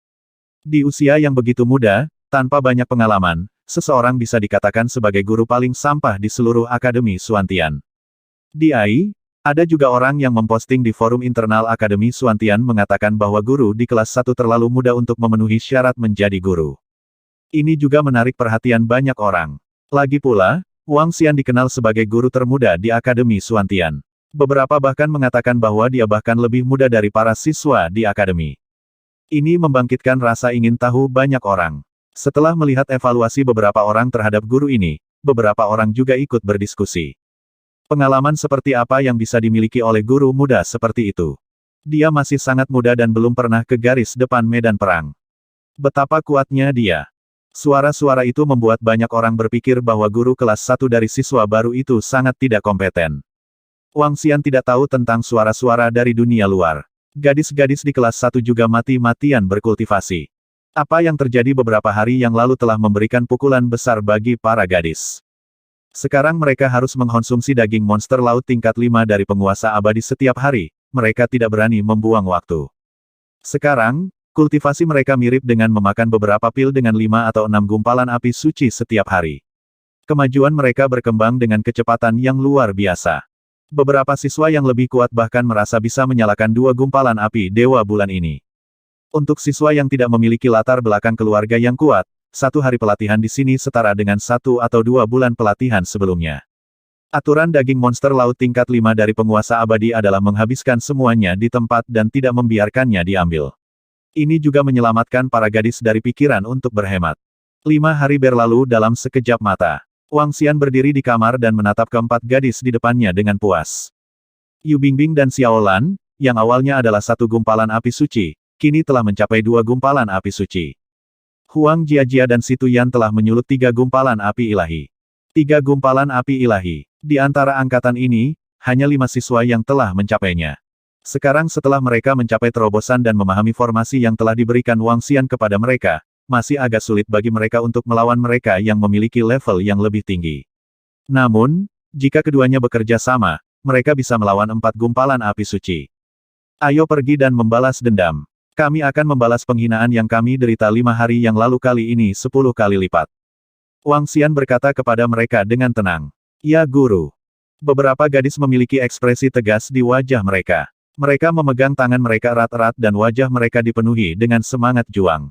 S1: Di usia yang begitu muda, tanpa banyak pengalaman, seseorang bisa dikatakan sebagai guru paling sampah di seluruh Akademi Suantian. Di AI, ada juga orang yang memposting di forum internal Akademi Suantian mengatakan bahwa guru di kelas 1 terlalu muda untuk memenuhi syarat menjadi guru. Ini juga menarik perhatian banyak orang. Lagi pula, Wang Xian dikenal sebagai guru termuda di Akademi Suantian. Beberapa bahkan mengatakan bahwa dia bahkan lebih muda dari para siswa di akademi. Ini membangkitkan rasa ingin tahu banyak orang. Setelah melihat evaluasi beberapa orang terhadap guru ini, beberapa orang juga ikut berdiskusi. Pengalaman seperti apa yang bisa dimiliki oleh guru muda seperti itu? Dia masih sangat muda dan belum pernah ke garis depan medan perang. Betapa kuatnya dia. Suara-suara itu membuat banyak orang berpikir bahwa guru kelas 1 dari siswa baru itu sangat tidak kompeten. Wang Xian tidak tahu tentang suara-suara dari dunia luar. Gadis-gadis di kelas 1 juga mati-matian berkultivasi. Apa yang terjadi beberapa hari yang lalu telah memberikan pukulan besar bagi para gadis. Sekarang mereka harus mengkonsumsi daging monster laut tingkat 5 dari penguasa abadi setiap hari, mereka tidak berani membuang waktu. Sekarang, kultivasi mereka mirip dengan memakan beberapa pil dengan 5 atau 6 gumpalan api suci setiap hari. Kemajuan mereka berkembang dengan kecepatan yang luar biasa. Beberapa siswa yang lebih kuat bahkan merasa bisa menyalakan 2 gumpalan api dewa bulan ini. Untuk siswa yang tidak memiliki latar belakang keluarga yang kuat, 1 hari pelatihan di sini setara dengan 1 atau 2 bulan pelatihan sebelumnya. Aturan daging monster laut tingkat 5 dari penguasa abadi adalah menghabiskan semuanya di tempat dan tidak membiarkannya diambil. Ini juga menyelamatkan para gadis dari pikiran untuk berhemat. 5 hari berlalu dalam sekejap mata. Wang Xian berdiri di kamar dan menatap keempat gadis di depannya dengan puas. Yu Bingbing dan Xiao Lan, yang awalnya adalah 1 gumpalan api suci, kini telah mencapai 2 gumpalan api suci. Huang Jiajia dan Situ Yan telah menyulut 3 gumpalan api ilahi. 3 gumpalan api ilahi. Di antara angkatan ini, hanya 5 siswa yang telah mencapainya. Sekarang setelah mereka mencapai terobosan dan memahami formasi yang telah diberikan Wang Xian kepada mereka, masih agak sulit bagi mereka untuk melawan mereka yang memiliki level yang lebih tinggi. Namun, jika keduanya bekerja sama, mereka bisa melawan 4 gumpalan api suci. Ayo pergi dan membalas dendam. Kami akan membalas penghinaan yang kami derita 5 hari yang lalu kali ini 10 kali lipat. Wang Xian berkata kepada mereka dengan tenang. Ya guru. Beberapa gadis memiliki ekspresi tegas di wajah mereka. Mereka memegang tangan mereka erat-erat dan wajah mereka dipenuhi dengan semangat juang.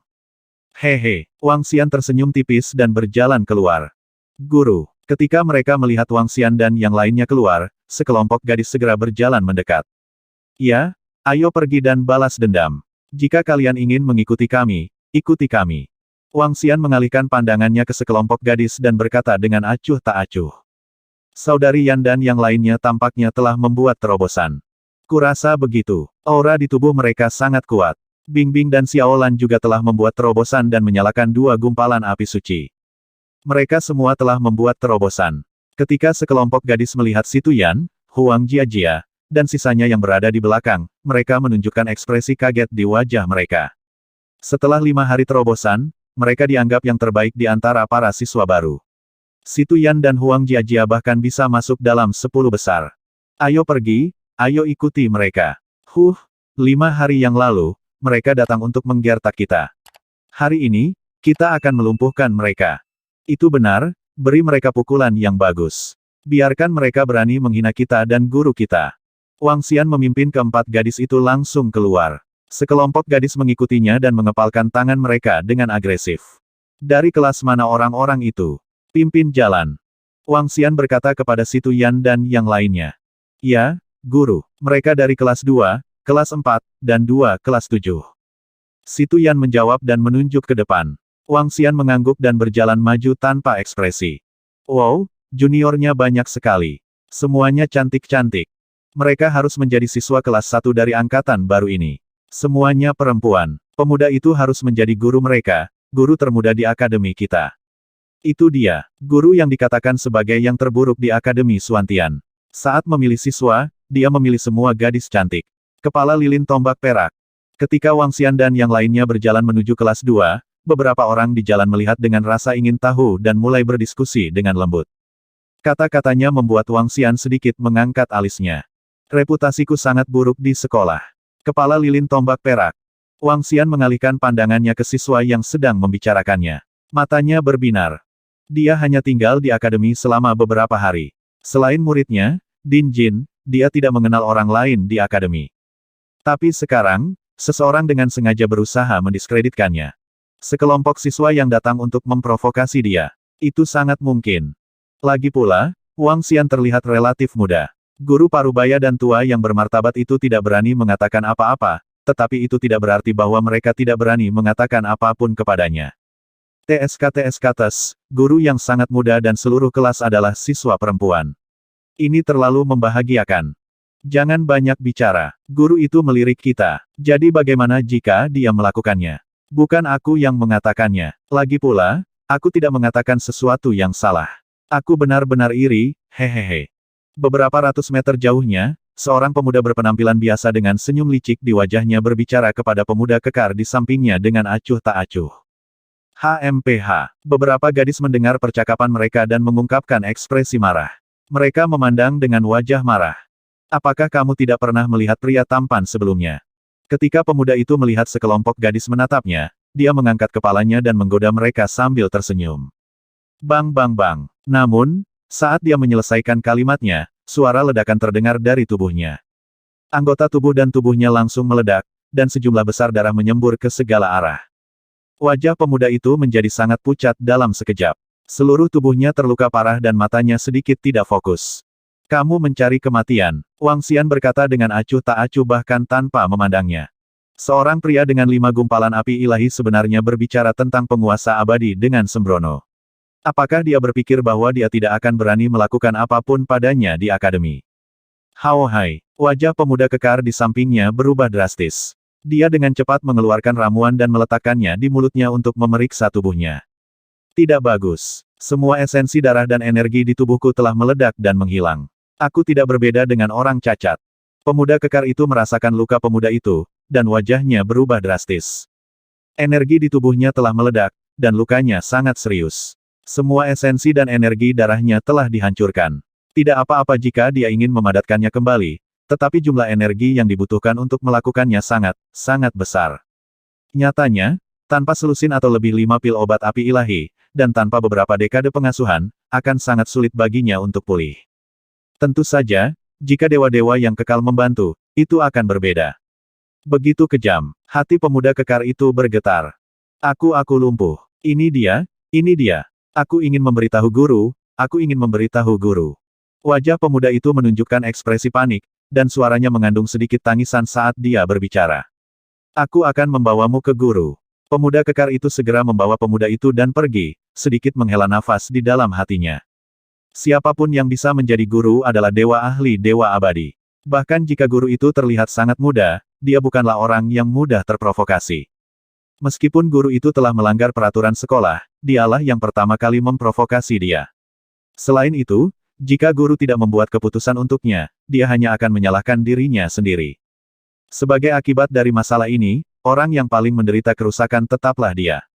S1: Hehe, Wang Xian tersenyum tipis dan berjalan keluar. Guru, ketika mereka melihat Wang Xian dan yang lainnya keluar, sekelompok gadis segera berjalan mendekat. Ya, ayo pergi dan balas dendam. Jika kalian ingin mengikuti kami, ikuti kami. Wang Xian mengalihkan pandangannya ke sekelompok gadis dan berkata dengan acuh tak acuh. Saudari Yan dan yang lainnya tampaknya telah membuat terobosan. Kurasa begitu, aura di tubuh mereka sangat kuat. Bingbing dan Xiao Lan juga telah membuat terobosan dan menyalakan 2 gumpalan api suci. Mereka semua telah membuat terobosan. Ketika sekelompok gadis melihat Situ Yan, Huang Jiajia, dan sisanya yang berada di belakang, mereka menunjukkan ekspresi kaget di wajah mereka. Setelah 5 hari terobosan, mereka dianggap yang terbaik di antara para siswa baru. Situ Yan dan Huang Jiajia bahkan bisa masuk dalam 10 besar. Ayo pergi, ayo ikuti mereka. 5 hari yang lalu, mereka datang untuk menggertak kita. Hari ini, kita akan melumpuhkan mereka. Itu benar, beri mereka pukulan yang bagus. Biarkan mereka berani menghina kita dan guru kita. Wang Xian memimpin keempat gadis itu langsung keluar. Sekelompok gadis mengikutinya dan mengepalkan tangan mereka dengan agresif. Dari kelas mana orang-orang itu? Pimpin jalan. Wang Xian berkata kepada Situ Yan dan yang lainnya. Ya, guru, mereka dari kelas 2, kelas 4, dan 2 kelas 7. Situ Yan menjawab dan menunjuk ke depan. Wang Xian mengangguk dan berjalan maju tanpa ekspresi. Wow, juniornya banyak sekali. Semuanya cantik-cantik. Mereka harus menjadi siswa kelas 1 dari angkatan baru ini. Semuanya perempuan. Pemuda itu harus menjadi guru mereka, guru termuda di akademi kita. Itu dia, guru yang dikatakan sebagai yang terburuk di Akademi Suantian. Saat memilih siswa, dia memilih semua gadis cantik. Kepala lilin tombak perak. Ketika Wang Xian dan yang lainnya berjalan menuju kelas 2, beberapa orang di jalan melihat dengan rasa ingin tahu dan mulai berdiskusi dengan lembut. Kata-katanya membuat Wang Xian sedikit mengangkat alisnya. Reputasiku sangat buruk di sekolah. Kepala lilin tombak perak. Wang Xian mengalihkan pandangannya ke siswa yang sedang membicarakannya. Matanya berbinar. Dia hanya tinggal di akademi selama beberapa hari. Selain muridnya, Din Jin, dia tidak mengenal orang lain di akademi. Tapi sekarang, seseorang dengan sengaja berusaha mendiskreditkannya. Sekelompok siswa yang datang untuk memprovokasi dia. Itu sangat mungkin. Lagi pula, Wang Xian terlihat relatif muda. Guru parubaya dan tua yang bermartabat itu tidak berani mengatakan apa-apa, tetapi itu tidak berarti bahwa mereka tidak berani mengatakan apapun kepadanya. TSK-TSK-TES, guru yang sangat muda dan seluruh kelas adalah siswa perempuan. Ini terlalu membahagiakan. Jangan banyak bicara. Guru itu melirik kita. Jadi bagaimana jika dia melakukannya? Bukan aku yang mengatakannya. Lagi pula, aku tidak mengatakan sesuatu yang salah. Aku benar-benar iri, hehehe. Beberapa ratus meter jauhnya, seorang pemuda berpenampilan biasa dengan senyum licik di wajahnya berbicara kepada pemuda kekar di sampingnya dengan acuh tak acuh. HMPH. Beberapa gadis mendengar percakapan mereka dan mengungkapkan ekspresi marah. Mereka memandang dengan wajah marah. Apakah kamu tidak pernah melihat pria tampan sebelumnya? Ketika pemuda itu melihat sekelompok gadis menatapnya, dia mengangkat kepalanya dan menggoda mereka sambil tersenyum. Bang bang bang. Namun, saat dia menyelesaikan kalimatnya, suara ledakan terdengar dari tubuhnya. Anggota tubuh dan tubuhnya langsung meledak, dan sejumlah besar darah menyembur ke segala arah. Wajah pemuda itu menjadi sangat pucat dalam sekejap. Seluruh tubuhnya terluka parah dan matanya sedikit tidak fokus. Kamu mencari kematian, Wang Xian berkata dengan acuh tak acuh bahkan tanpa memandangnya. Seorang pria dengan 5 gumpalan api ilahi sebenarnya berbicara tentang penguasa abadi dengan sembrono. Apakah dia berpikir bahwa dia tidak akan berani melakukan apapun padanya di akademi? Hao Hai, wajah pemuda kekar di sampingnya berubah drastis. Dia dengan cepat mengeluarkan ramuan dan meletakkannya di mulutnya untuk memeriksa tubuhnya. Tidak bagus. Semua esensi darah dan energi di tubuhku telah meledak dan menghilang. Aku tidak berbeda dengan orang cacat. Pemuda kekar itu merasakan luka pemuda itu, dan wajahnya berubah drastis. Energi di tubuhnya telah meledak, dan lukanya sangat serius. Semua esensi dan energi darahnya telah dihancurkan. Tidak apa-apa jika dia ingin memadatkannya kembali, tetapi jumlah energi yang dibutuhkan untuk melakukannya sangat besar. Nyatanya, tanpa selusin atau lebih 5 pil obat api ilahi, dan tanpa beberapa dekade pengasuhan, akan sangat sulit baginya untuk pulih. Tentu saja, jika dewa-dewa yang kekal membantu, itu akan berbeda. Begitu kejam, hati pemuda kekar itu bergetar. Aku lumpuh. Ini dia. Aku ingin memberitahu guru, aku ingin memberitahu guru. Wajah pemuda itu menunjukkan ekspresi panik, dan suaranya mengandung sedikit tangisan saat dia berbicara. Aku akan membawamu ke guru. Pemuda kekar itu segera membawa pemuda itu dan pergi, sedikit menghela nafas di dalam hatinya. Siapapun yang bisa menjadi guru adalah dewa ahli dewa abadi. Bahkan jika guru itu terlihat sangat muda, dia bukanlah orang yang mudah terprovokasi. Meskipun guru itu telah melanggar peraturan sekolah, dialah yang pertama kali memprovokasi dia. Selain itu, jika guru tidak membuat keputusan untuknya, dia hanya akan menyalahkan dirinya sendiri. Sebagai akibat dari masalah ini, orang yang paling menderita kerusakan tetaplah dia.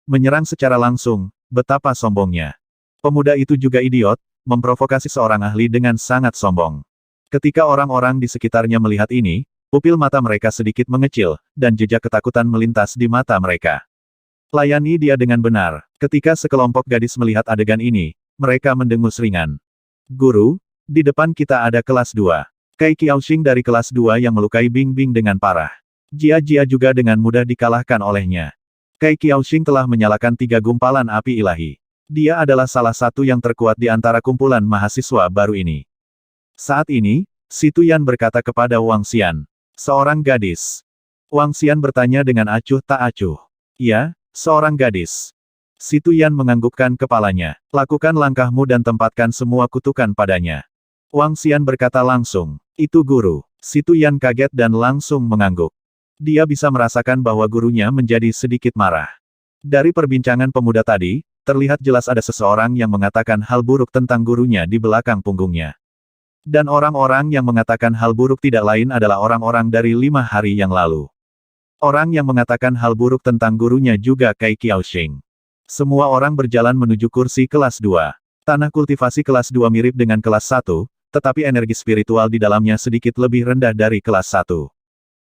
S1: Menyerang secara langsung, betapa sombongnya. Pemuda itu juga idiot, memprovokasi seorang ahli dengan sangat sombong. Ketika orang-orang di sekitarnya melihat ini, pupil mata mereka sedikit mengecil, dan jejak ketakutan melintas di mata mereka. Layani dia dengan benar. Ketika sekelompok gadis melihat adegan ini, mereka mendengus ringan. Guru, di depan kita ada kelas 2. Kai Qiaoxing dari kelas 2 yang melukai Bing Bing dengan parah. Jia Jia juga dengan mudah dikalahkan olehnya. Kai Qiaoxing telah menyalakan 3 gumpalan api ilahi. Dia adalah salah satu yang terkuat di antara kumpulan mahasiswa baru ini. Saat ini, Si Tuyan berkata kepada Wang Xian. Seorang gadis. Wang Xian bertanya dengan acuh tak acuh. Ya, seorang gadis. Si Tuyan menganggukkan kepalanya. Lakukan langkahmu dan tempatkan semua kutukan padanya. Wang Xian berkata langsung. Itu guru. Si Tuyan kaget dan langsung mengangguk. Dia bisa merasakan bahwa gurunya menjadi sedikit marah. Dari perbincangan pemuda tadi, terlihat jelas ada seseorang yang mengatakan hal buruk tentang gurunya di belakang punggungnya. Dan orang-orang yang mengatakan hal buruk tidak lain adalah orang-orang dari 5 hari yang lalu. Orang yang mengatakan hal buruk tentang gurunya juga Kai Qiaoxing. Semua orang berjalan menuju kursi kelas 2. Tanah kultivasi kelas 2 mirip dengan kelas 1, tetapi energi spiritual di dalamnya sedikit lebih rendah dari kelas 1.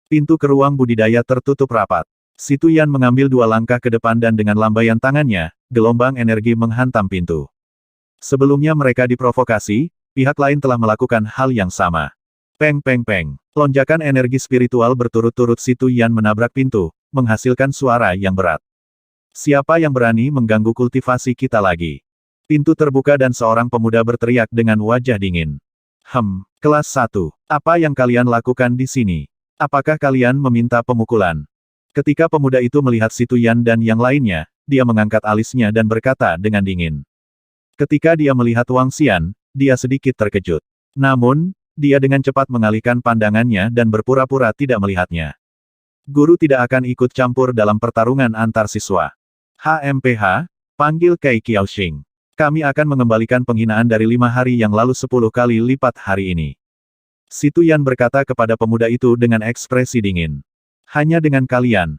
S1: Pintu ke ruang budidaya tertutup rapat. Si Tuyan mengambil 2 langkah ke depan dan dengan lambaian tangannya, gelombang energi menghantam pintu. Sebelumnya mereka diprovokasi, pihak lain telah melakukan hal yang sama. Peng peng peng. Lonjakan energi spiritual berturut-turut Si Tuyan menabrak pintu, menghasilkan suara yang berat. Siapa yang berani mengganggu kultivasi kita lagi? Pintu terbuka dan seorang pemuda berteriak dengan wajah dingin. Kelas 1. Apa yang kalian lakukan di sini? Apakah kalian meminta pemukulan? Ketika pemuda itu melihat Si Tuyan dan yang lainnya, dia mengangkat alisnya dan berkata dengan dingin. Ketika dia melihat Wang Xian, dia sedikit terkejut. Namun, dia dengan cepat mengalihkan pandangannya dan berpura-pura tidak melihatnya. Guru tidak akan ikut campur dalam pertarungan antar siswa. HMPH, panggil Kai Qiaoxing. Kami akan mengembalikan penghinaan dari 5 hari yang lalu 10 kali lipat hari ini. Si Tuyan berkata kepada pemuda itu dengan ekspresi dingin. Hanya dengan kalian,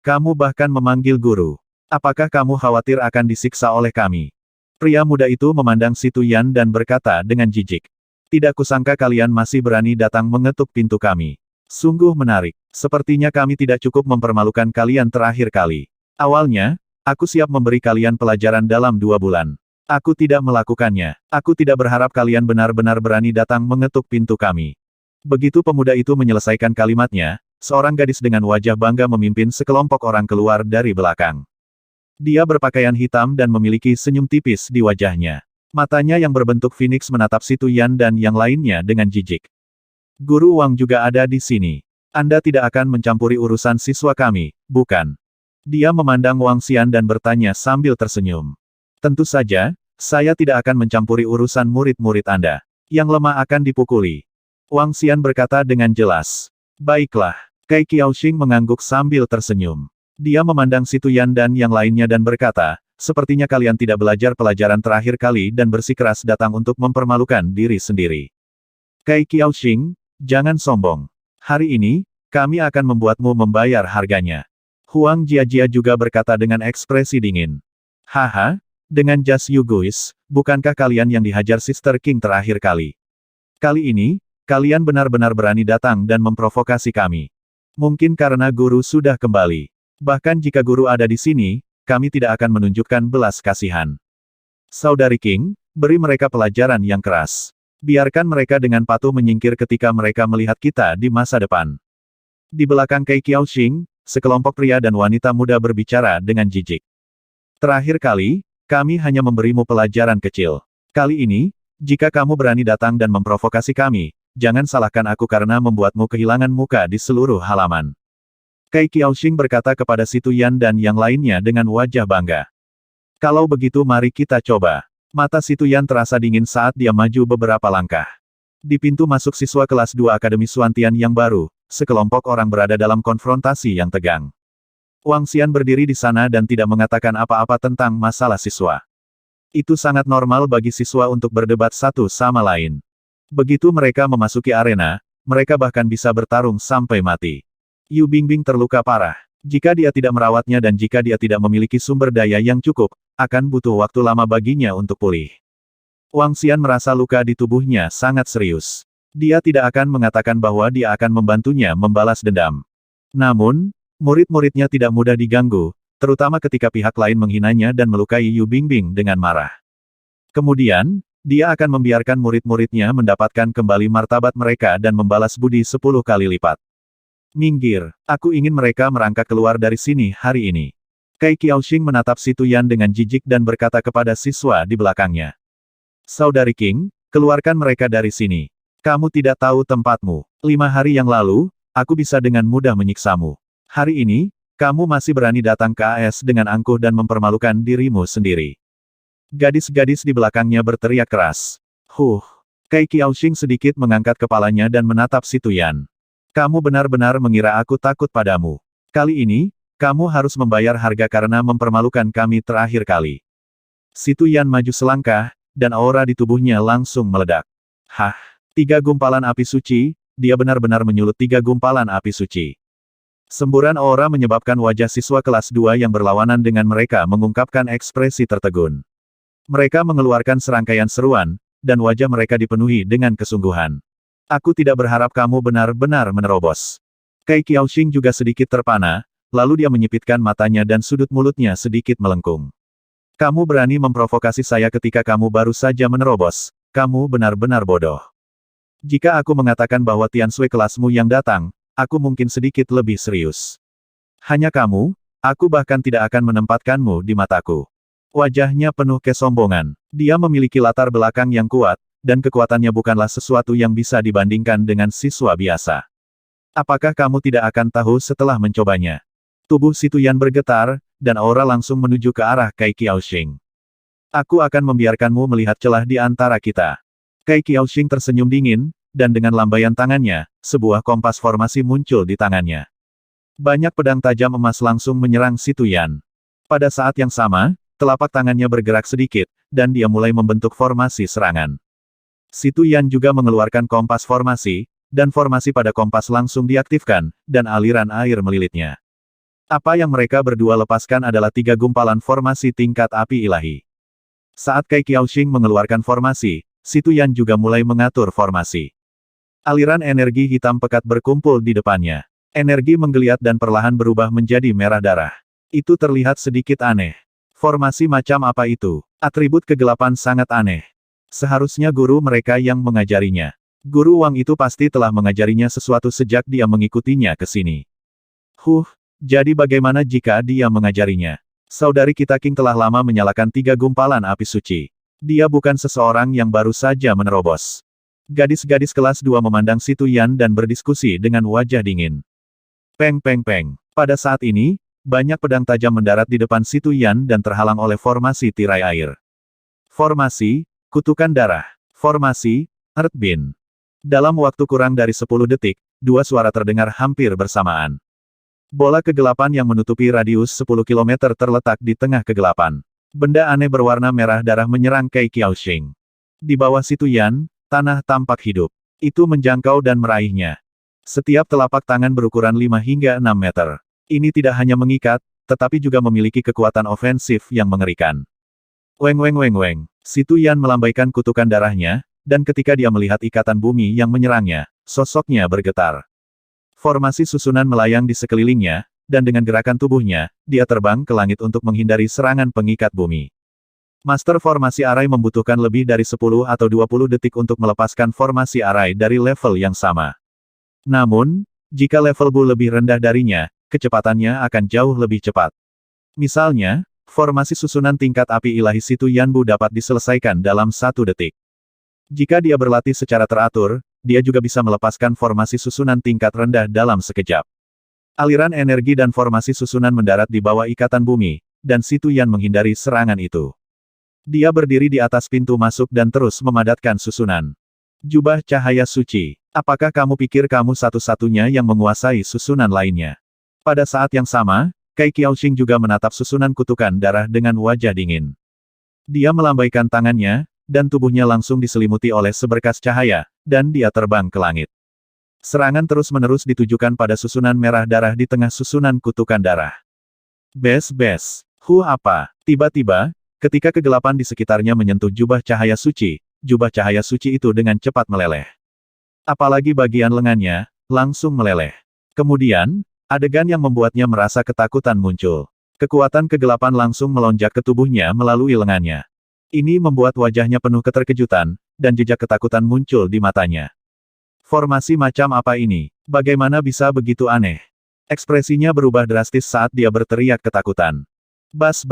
S1: kamu bahkan memanggil guru. Apakah kamu khawatir akan disiksa oleh kami? Pria muda itu memandang Si Tuyan dan berkata dengan jijik. Tidak kusangka kalian masih berani datang mengetuk pintu kami. Sungguh menarik. Sepertinya kami tidak cukup mempermalukan kalian terakhir kali. Awalnya, aku siap memberi kalian pelajaran dalam 2 bulan. Aku tidak melakukannya. Aku tidak berharap kalian benar-benar berani datang mengetuk pintu kami. Begitu pemuda itu menyelesaikan kalimatnya, seorang gadis dengan wajah bangga memimpin sekelompok orang keluar dari belakang. Dia berpakaian hitam dan memiliki senyum tipis di wajahnya. Matanya yang berbentuk phoenix menatap Si Tuyan dan yang lainnya dengan jijik. Guru Wang juga ada di sini. Anda tidak akan mencampuri urusan siswa kami, bukan? Dia memandang Wang Xian dan bertanya sambil tersenyum. Tentu saja, saya tidak akan mencampuri urusan murid-murid Anda. Yang lemah akan dipukuli. Wang Xian berkata dengan jelas. Baiklah. Kai Qiaoxing mengangguk sambil tersenyum. Dia memandang Si Tuyan dan yang lainnya dan berkata, sepertinya kalian tidak belajar pelajaran terakhir kali dan bersikeras datang untuk mempermalukan diri sendiri. Kai Qiaoxing, jangan sombong. Hari ini, kami akan membuatmu membayar harganya. Huang Jiajia juga berkata dengan ekspresi dingin. Haha, dengan jas Yuguis, bukankah kalian yang dihajar Sister King terakhir kali? Kali ini, kalian benar-benar berani datang dan memprovokasi kami. Mungkin karena guru sudah kembali. Bahkan jika guru ada di sini, kami tidak akan menunjukkan belas kasihan. Saudari King, beri mereka pelajaran yang keras. Biarkan mereka dengan patuh menyingkir ketika mereka melihat kita di masa depan. Di belakang Kai Qiaoxing, sekelompok pria dan wanita muda berbicara dengan jijik. Terakhir kali, kami hanya memberimu pelajaran kecil. Kali ini, jika kamu berani datang dan memprovokasi kami, jangan salahkan aku karena membuatmu kehilangan muka di seluruh halaman. Kai Qiaoxing berkata kepada Si Tuyan dan yang lainnya dengan wajah bangga. Kalau begitu mari kita coba. Mata Si Tuyan terasa dingin saat dia maju beberapa langkah. Di pintu masuk siswa kelas 2 Akademi Suantian yang baru, sekelompok orang berada dalam konfrontasi yang tegang. Wang Xian berdiri di sana dan tidak mengatakan apa-apa tentang masalah siswa. Itu sangat normal bagi siswa untuk berdebat satu sama lain. Begitu mereka memasuki arena, mereka bahkan bisa bertarung sampai mati. Yu Bingbing terluka parah. Jika dia tidak merawatnya dan jika dia tidak memiliki sumber daya yang cukup, akan butuh waktu lama baginya untuk pulih. Wang Xian merasa luka di tubuhnya sangat serius. Dia tidak akan mengatakan bahwa dia akan membantunya membalas dendam. Namun, murid-muridnya tidak mudah diganggu, terutama ketika pihak lain menghinanya dan melukai Yu Bingbing dengan marah. Kemudian, dia akan membiarkan murid-muridnya mendapatkan kembali martabat mereka dan membalas budi 10 kali lipat. Minggir, aku ingin mereka merangkak keluar dari sini hari ini. Kai Qiaoxing menatap Si Tuyan dengan jijik dan berkata kepada siswa di belakangnya. Saudari King, keluarkan mereka dari sini. Kamu tidak tahu tempatmu. 5 hari yang lalu, aku bisa dengan mudah menyiksamu. Hari ini, kamu masih berani datang ke AS dengan angkuh dan mempermalukan dirimu sendiri. Gadis-gadis di belakangnya berteriak keras. Kai Qiaoxing sedikit mengangkat kepalanya dan menatap Si Tuyan. Kamu benar-benar mengira aku takut padamu. Kali ini, kamu harus membayar harga karena mempermalukan kami terakhir kali. Si Tuyan maju selangkah, dan aura di tubuhnya langsung meledak. 3 gumpalan api suci, dia benar-benar menyulut 3 gumpalan api suci. Semburan aura menyebabkan wajah siswa kelas 2 yang berlawanan dengan mereka mengungkapkan ekspresi tertegun. Mereka mengeluarkan serangkaian seruan, dan wajah mereka dipenuhi dengan kesungguhan. Aku tidak berharap kamu benar-benar menerobos. Kai Qiaoxing juga sedikit terpana, lalu dia menyipitkan matanya dan sudut mulutnya sedikit melengkung. Kamu berani memprovokasi saya ketika kamu baru saja menerobos, kamu benar-benar bodoh. Jika aku mengatakan bahwa Tiansui kelasmu yang datang, aku mungkin sedikit lebih serius. Hanya kamu, aku bahkan tidak akan menempatkanmu di mataku. Wajahnya penuh kesombongan. Dia memiliki latar belakang yang kuat, dan kekuatannya bukanlah sesuatu yang bisa dibandingkan dengan siswa biasa. Apakah kamu tidak akan tahu setelah mencobanya? Tubuh Si Tuyan bergetar, dan aura langsung menuju ke arah Kai Qiaoxing. Aku akan membiarkanmu melihat celah di antara kita. Kai Qiaoxing tersenyum dingin, dan dengan lambaian tangannya, sebuah kompas formasi muncul di tangannya. Banyak pedang tajam emas langsung menyerang Si Tuyan. Pada saat yang sama, telapak tangannya bergerak sedikit, dan dia mulai membentuk formasi serangan. Si Tuyan juga mengeluarkan kompas formasi, dan formasi pada kompas langsung diaktifkan, dan aliran air melilitnya. Apa yang mereka berdua lepaskan adalah 3 gumpalan formasi tingkat api ilahi. Saat Kai Qiaoxing mengeluarkan formasi, Si Tuyan juga mulai mengatur formasi. Aliran energi hitam pekat berkumpul di depannya. Energi menggeliat dan perlahan berubah menjadi merah darah. Itu terlihat sedikit aneh. Formasi macam apa itu? Atribut kegelapan sangat aneh. Seharusnya guru mereka yang mengajarinya. Guru Wang itu pasti telah mengajarinya sesuatu sejak dia mengikutinya ke sini. Jadi bagaimana jika dia mengajarinya? Saudari kita King telah lama menyalakan 3 gumpalan api suci. Dia bukan seseorang yang baru saja menerobos. Gadis-gadis kelas 2 memandang Si Tuyan dan berdiskusi dengan wajah dingin. Peng peng peng. Pada saat ini, banyak pedang tajam mendarat di depan Si Tuyan dan terhalang oleh formasi tirai air. Formasi, kutukan darah. Formasi, Earthbeam. Dalam waktu kurang dari 10 detik, 2 suara terdengar hampir bersamaan. Bola kegelapan yang menutupi radius 10 km terletak di tengah kegelapan. Benda aneh berwarna merah darah menyerang Kei Qiaoxing. Di bawah Si Tuyan, tanah tampak hidup. Itu menjangkau dan meraihnya. Setiap telapak tangan berukuran 5 hingga 6 meter. Ini tidak hanya mengikat, tetapi juga memiliki kekuatan ofensif yang mengerikan. Weng weng weng weng. Si Tuyan melambaikan kutukan darahnya, dan ketika dia melihat ikatan bumi yang menyerangnya, sosoknya bergetar. Formasi susunan melayang di sekelilingnya, dan dengan gerakan tubuhnya, dia terbang ke langit untuk menghindari serangan pengikat bumi. Master formasi arai membutuhkan lebih dari 10 atau 20 detik untuk melepaskan formasi arai dari level yang sama. Namun, jika level Bu lebih rendah darinya, kecepatannya akan jauh lebih cepat. Misalnya, formasi susunan tingkat api ilahi Si Tuyan Bu dapat diselesaikan dalam 1 detik. Jika dia berlatih secara teratur, dia juga bisa melepaskan formasi susunan tingkat rendah dalam sekejap. Aliran energi dan formasi susunan mendarat di bawah ikatan bumi, dan Si Tuyan menghindari serangan itu. Dia berdiri di atas pintu masuk dan terus memadatkan susunan. Jubah cahaya suci. Apakah kamu pikir kamu satu-satunya yang menguasai susunan lainnya? Pada saat yang sama, Kei Qiaoxing juga menatap susunan kutukan darah dengan wajah dingin. Dia melambaikan tangannya, dan tubuhnya langsung diselimuti oleh seberkas cahaya, dan dia terbang ke langit. Serangan terus-menerus ditujukan pada susunan merah darah di tengah susunan kutukan darah. Bes. Apa? Tiba-tiba, ketika kegelapan di sekitarnya menyentuh jubah cahaya suci itu dengan cepat meleleh. Apalagi bagian lengannya, langsung meleleh. Kemudian, adegan yang membuatnya merasa ketakutan muncul. Kekuatan kegelapan langsung melonjak ke tubuhnya melalui lengannya. Ini membuat wajahnya penuh keterkejutan, dan jejak ketakutan muncul di matanya. Formasi macam apa ini? Bagaimana bisa begitu aneh? Ekspresinya berubah drastis saat dia berteriak ketakutan. Bas.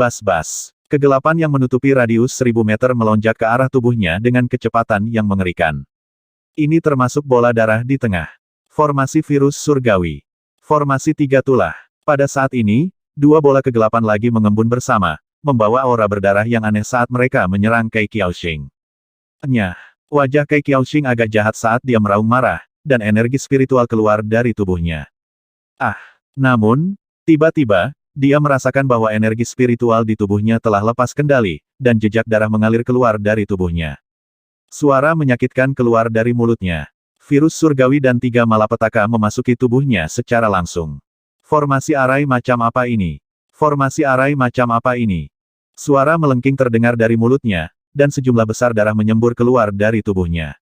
S1: Kegelapan yang menutupi radius 1000 meter melonjak ke arah tubuhnya dengan kecepatan yang mengerikan. Ini termasuk bola darah di tengah. Formasi virus surgawi. Formasi 3 tulah. Pada saat ini, 2 bola kegelapan lagi mengembun bersama, membawa aura berdarah yang aneh saat mereka menyerang Kei Qiaoxing. Wajah Kei Qiaoxing agak jahat saat dia meraung marah, dan energi spiritual keluar dari tubuhnya. Namun, tiba-tiba, dia merasakan bahwa energi spiritual di tubuhnya telah lepas kendali, dan jejak darah mengalir keluar dari tubuhnya. Suara menyakitkan keluar dari mulutnya. Virus surgawi dan 3 malapetaka memasuki tubuhnya secara langsung. Formasi arai macam apa ini? Formasi arai macam apa ini? Suara melengking terdengar dari mulutnya, dan sejumlah besar darah menyembur keluar dari tubuhnya.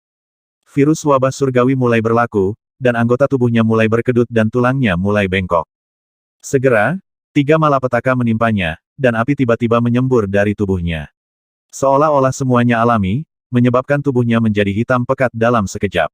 S1: Virus wabah surgawi mulai berlaku, dan anggota tubuhnya mulai berkedut dan tulangnya mulai bengkok. Segera, 3 malapetaka menimpanya, dan api tiba-tiba menyembur dari tubuhnya. Seolah-olah semuanya alami, menyebabkan tubuhnya menjadi hitam pekat dalam sekejap.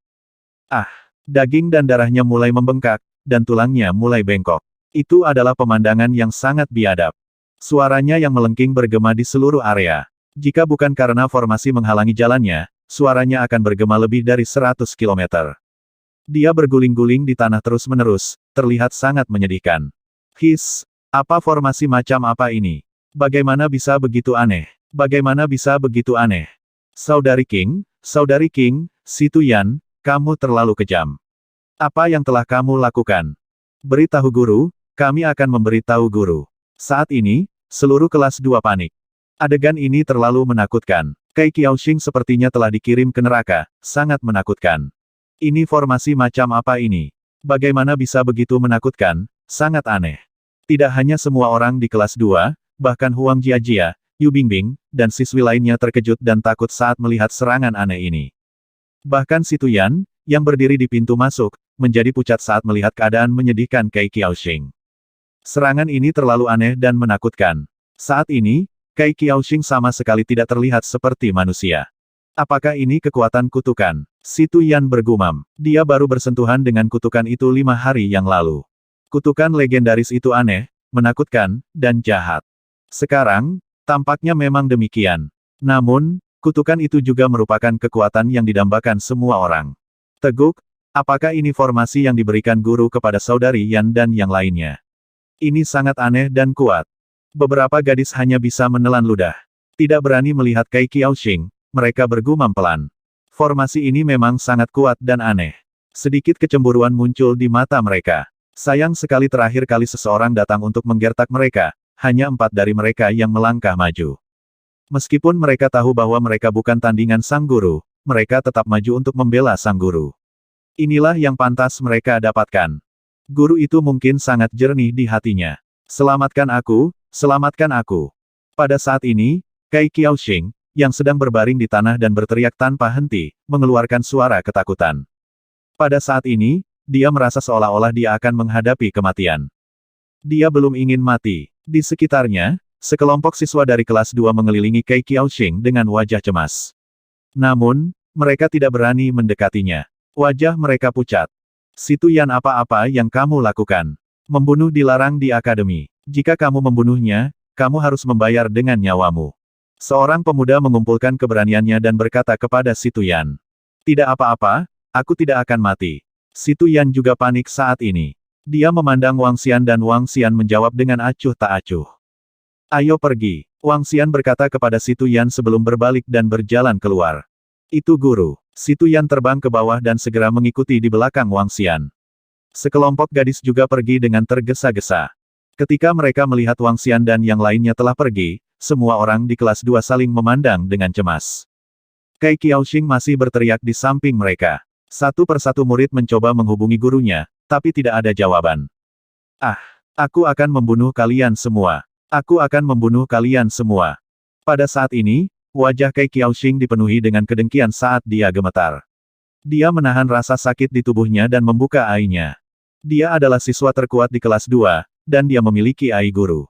S1: Daging dan darahnya mulai membengkak, dan tulangnya mulai bengkok. Itu adalah pemandangan yang sangat biadab. Suaranya yang melengking bergema di seluruh area. Jika bukan karena formasi menghalangi jalannya, suaranya akan bergema lebih dari 100 km. Dia berguling-guling di tanah terus-menerus, terlihat sangat menyedihkan. Apa formasi macam apa ini? Bagaimana bisa begitu aneh? Bagaimana bisa begitu aneh? Saudari King, Si Tuyan, kamu terlalu kejam. Apa yang telah kamu lakukan? Beritahu guru, kami akan memberitahu guru. Saat ini, seluruh kelas 2 panik. Adegan ini terlalu menakutkan. Kei Qiaoxing sepertinya telah dikirim ke neraka, sangat menakutkan. Ini formasi macam apa ini? Bagaimana bisa begitu menakutkan? Sangat aneh. Tidak hanya semua orang di kelas 2, bahkan Huang Jiajia, Yu Bingbing, dan siswi lainnya terkejut dan takut saat melihat serangan aneh ini. Bahkan Si Tuyan, yang berdiri di pintu masuk, menjadi pucat saat melihat keadaan menyedihkan Kai Qiaoxing. Serangan ini terlalu aneh dan menakutkan. Saat ini, Kai Qiaoxing sama sekali tidak terlihat seperti manusia. Apakah ini kekuatan kutukan? Si Tuyan bergumam. Dia baru bersentuhan dengan kutukan itu 5 hari yang lalu. Kutukan legendaris itu aneh, menakutkan, dan jahat. Sekarang, tampaknya memang demikian. Namun, kutukan itu juga merupakan kekuatan yang didambakan semua orang. Teguk, apakah ini formasi yang diberikan guru kepada saudari Yan dan yang lainnya? Ini sangat aneh dan kuat. Beberapa gadis hanya bisa menelan ludah. Tidak berani melihat Kai Qiaoxing, mereka bergumam pelan. Formasi ini memang sangat kuat dan aneh. Sedikit kecemburuan muncul di mata mereka. Sayang sekali terakhir kali seseorang datang untuk menggertak mereka, hanya 4 dari mereka yang melangkah maju. Meskipun mereka tahu bahwa mereka bukan tandingan sang guru, mereka tetap maju untuk membela sang guru. Inilah yang pantas mereka dapatkan. Guru itu mungkin sangat jernih di hatinya. Selamatkan aku, selamatkan aku. Pada saat ini, Kai Qiaoxing, yang sedang berbaring di tanah dan berteriak tanpa henti, mengeluarkan suara ketakutan. Pada saat ini, dia merasa seolah-olah dia akan menghadapi kematian. Dia belum ingin mati. Di sekitarnya, sekelompok siswa dari kelas 2 mengelilingi Kai Qiaoxing dengan wajah cemas. Namun, mereka tidak berani mendekatinya. Wajah mereka pucat. Si Tuyan, apa-apa yang kamu lakukan? Membunuh dilarang di akademi. Jika kamu membunuhnya, kamu harus membayar dengan nyawamu. Seorang pemuda mengumpulkan keberaniannya dan berkata kepada si Tuyan. Tidak apa-apa, aku tidak akan mati. Si Tuyan juga panik saat ini. Dia memandang Wang Xian dan Wang Xian menjawab dengan acuh tak acuh. Ayo pergi, Wang Xian berkata kepada si Tuyan sebelum berbalik dan berjalan keluar. Itu guru. Si Tuyan terbang ke bawah dan segera mengikuti di belakang Wang Xian. Sekelompok gadis juga pergi dengan tergesa-gesa. Ketika mereka melihat Wang Xian dan yang lainnya telah pergi, semua orang di kelas 2 saling memandang dengan cemas. Kai Qiaoxing masih berteriak di samping mereka. Satu persatu murid mencoba menghubungi gurunya, tapi tidak ada jawaban. Ah, aku akan membunuh kalian semua. Aku akan membunuh kalian semua. Pada saat ini, wajah Kai Qiaoxing dipenuhi dengan kedengkian saat dia gemetar. Dia menahan rasa sakit di tubuhnya dan membuka ainya. Dia adalah siswa terkuat di kelas 2, dan dia memiliki ai guru.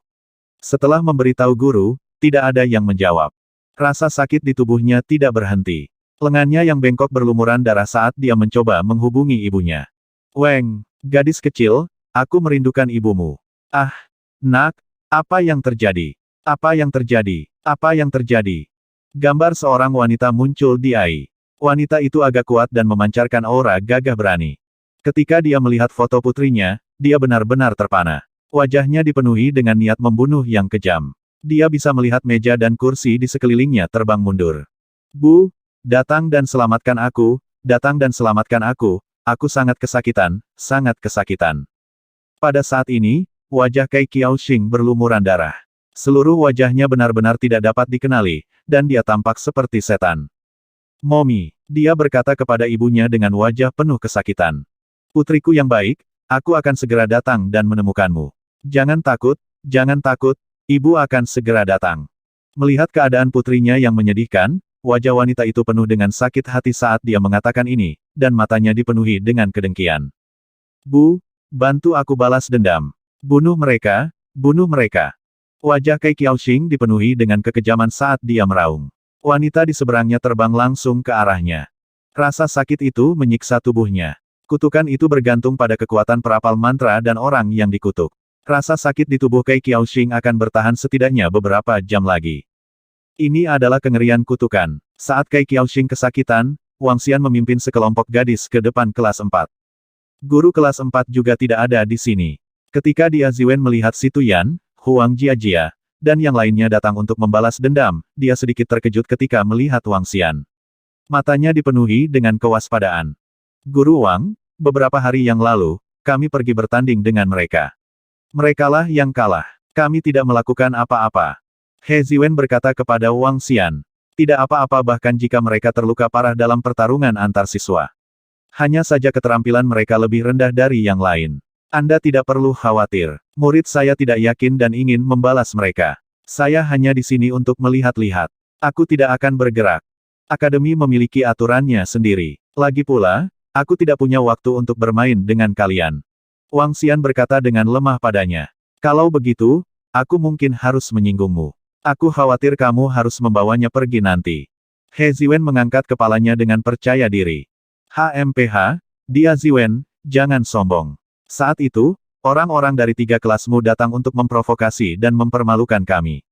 S1: Setelah memberitahu guru, tidak ada yang menjawab. Rasa sakit di tubuhnya tidak berhenti. Lengannya yang bengkok berlumuran darah saat dia mencoba menghubungi ibunya. Weng, gadis kecil, aku merindukan ibumu. Ah, nak, apa yang terjadi? Apa yang terjadi? Apa yang terjadi? Gambar seorang wanita muncul di ai. Wanita itu agak kuat dan memancarkan aura gagah berani. Ketika dia melihat foto putrinya, dia benar-benar terpana. Wajahnya dipenuhi dengan niat membunuh yang kejam. Dia bisa melihat meja dan kursi di sekelilingnya terbang mundur. Bu, datang dan selamatkan aku, datang dan selamatkan aku sangat kesakitan, sangat kesakitan. Pada saat ini, wajah Kai Qiaoxing berlumuran darah. Seluruh wajahnya benar-benar tidak dapat dikenali, dan dia tampak seperti setan. Momi, dia berkata kepada ibunya dengan wajah penuh kesakitan. Putriku yang baik, aku akan segera datang dan menemukanmu. Jangan takut, ibu akan segera datang. Melihat keadaan putrinya yang menyedihkan, wajah wanita itu penuh dengan sakit hati saat dia mengatakan ini, dan matanya dipenuhi dengan kedengkian. Bu, bantu aku balas dendam. Bunuh mereka, bunuh mereka. Wajah Kai Qiaoxing dipenuhi dengan kekejaman saat dia meraung. Wanita di seberangnya terbang langsung ke arahnya. Rasa sakit itu menyiksa tubuhnya. Kutukan itu bergantung pada kekuatan perapal mantra dan orang yang dikutuk. Rasa sakit di tubuh Kai Qiaoxing akan bertahan setidaknya beberapa jam lagi. Ini adalah kengerian kutukan. Saat Kai Qiaoxing kesakitan, Wang Xian memimpin sekelompok gadis ke depan kelas 4. Guru kelas 4 juga tidak ada di sini. Ketika Dia Ziwen melihat si Tuyan, Huang Jiajia, dan yang lainnya datang untuk membalas dendam, dia sedikit terkejut ketika melihat Wang Xian. Matanya dipenuhi dengan kewaspadaan. Guru Wang, beberapa hari yang lalu, kami pergi bertanding dengan mereka. Merekalah yang kalah. Kami tidak melakukan apa-apa. He Ziwen berkata kepada Wang Xian. Tidak apa-apa bahkan jika mereka terluka parah dalam pertarungan antar siswa. Hanya saja keterampilan mereka lebih rendah dari yang lain. Anda tidak perlu khawatir. Murid saya tidak yakin dan ingin membalas mereka. Saya hanya di sini untuk melihat-lihat. Aku tidak akan bergerak. Akademi memiliki aturannya sendiri. Lagi pula, Aku tidak punya waktu untuk bermain dengan kalian. Wang Xian berkata dengan lemah padanya. Kalau begitu, aku mungkin harus menyinggungmu. Aku khawatir kamu harus membawanya pergi nanti. He Ziwen mengangkat kepalanya dengan percaya diri. HMPH, dia Ziwen, jangan sombong. Saat itu, orang-orang dari 3 kelasmu datang untuk memprovokasi dan mempermalukan kami.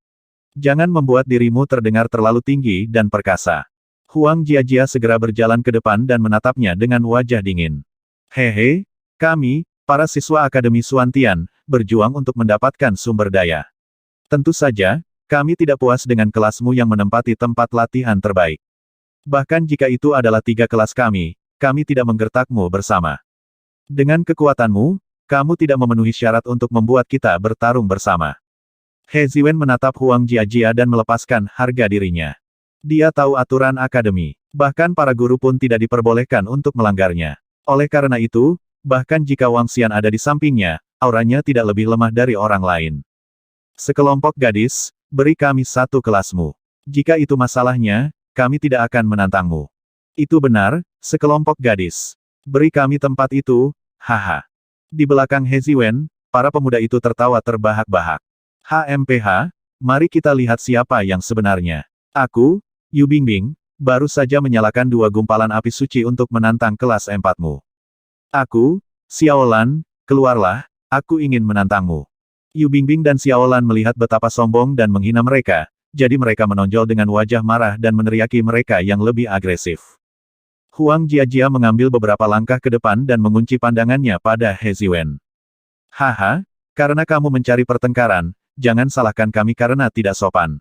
S1: Jangan membuat dirimu terdengar terlalu tinggi dan perkasa. Huang Jiajia segera berjalan ke depan dan menatapnya dengan wajah dingin. Hehe, kami, para siswa Akademi Suantian, berjuang untuk mendapatkan sumber daya. Tentu saja, kami tidak puas dengan kelasmu yang menempati tempat latihan terbaik. Bahkan jika itu adalah 3 kelas kami tidak menggertakmu bersama. Dengan kekuatanmu, kamu tidak memenuhi syarat untuk membuat kita bertarung bersama. He Ziwen menatap Huang Jiajia dan melepaskan harga dirinya. Dia tahu aturan akademi. Bahkan para guru pun tidak diperbolehkan untuk melanggarnya. Oleh karena itu, bahkan jika Wang Xian ada di sampingnya, auranya tidak lebih lemah dari orang lain. Sekelompok gadis, beri kami 1 kelasmu. Jika itu masalahnya, kami tidak akan menantangmu. Itu benar, sekelompok gadis. Beri kami tempat itu, haha. Di belakang He Ziwen, para pemuda itu tertawa terbahak-bahak. HMPH, mari kita lihat siapa yang sebenarnya. Aku, Yu Bingbing, baru saja menyalakan 2 gumpalan api suci untuk menantang kelas 4-mu. Aku, Xiaolan, keluarlah, aku ingin menantangmu. Yu Bingbing dan Xiaolan melihat betapa sombong dan menghina mereka, jadi mereka menonjol dengan wajah marah dan meneriaki mereka yang lebih agresif. Huang Jiajia mengambil beberapa langkah ke depan dan mengunci pandangannya pada He Ziwen. Haha, karena kamu mencari pertengkaran, jangan salahkan kami karena tidak sopan.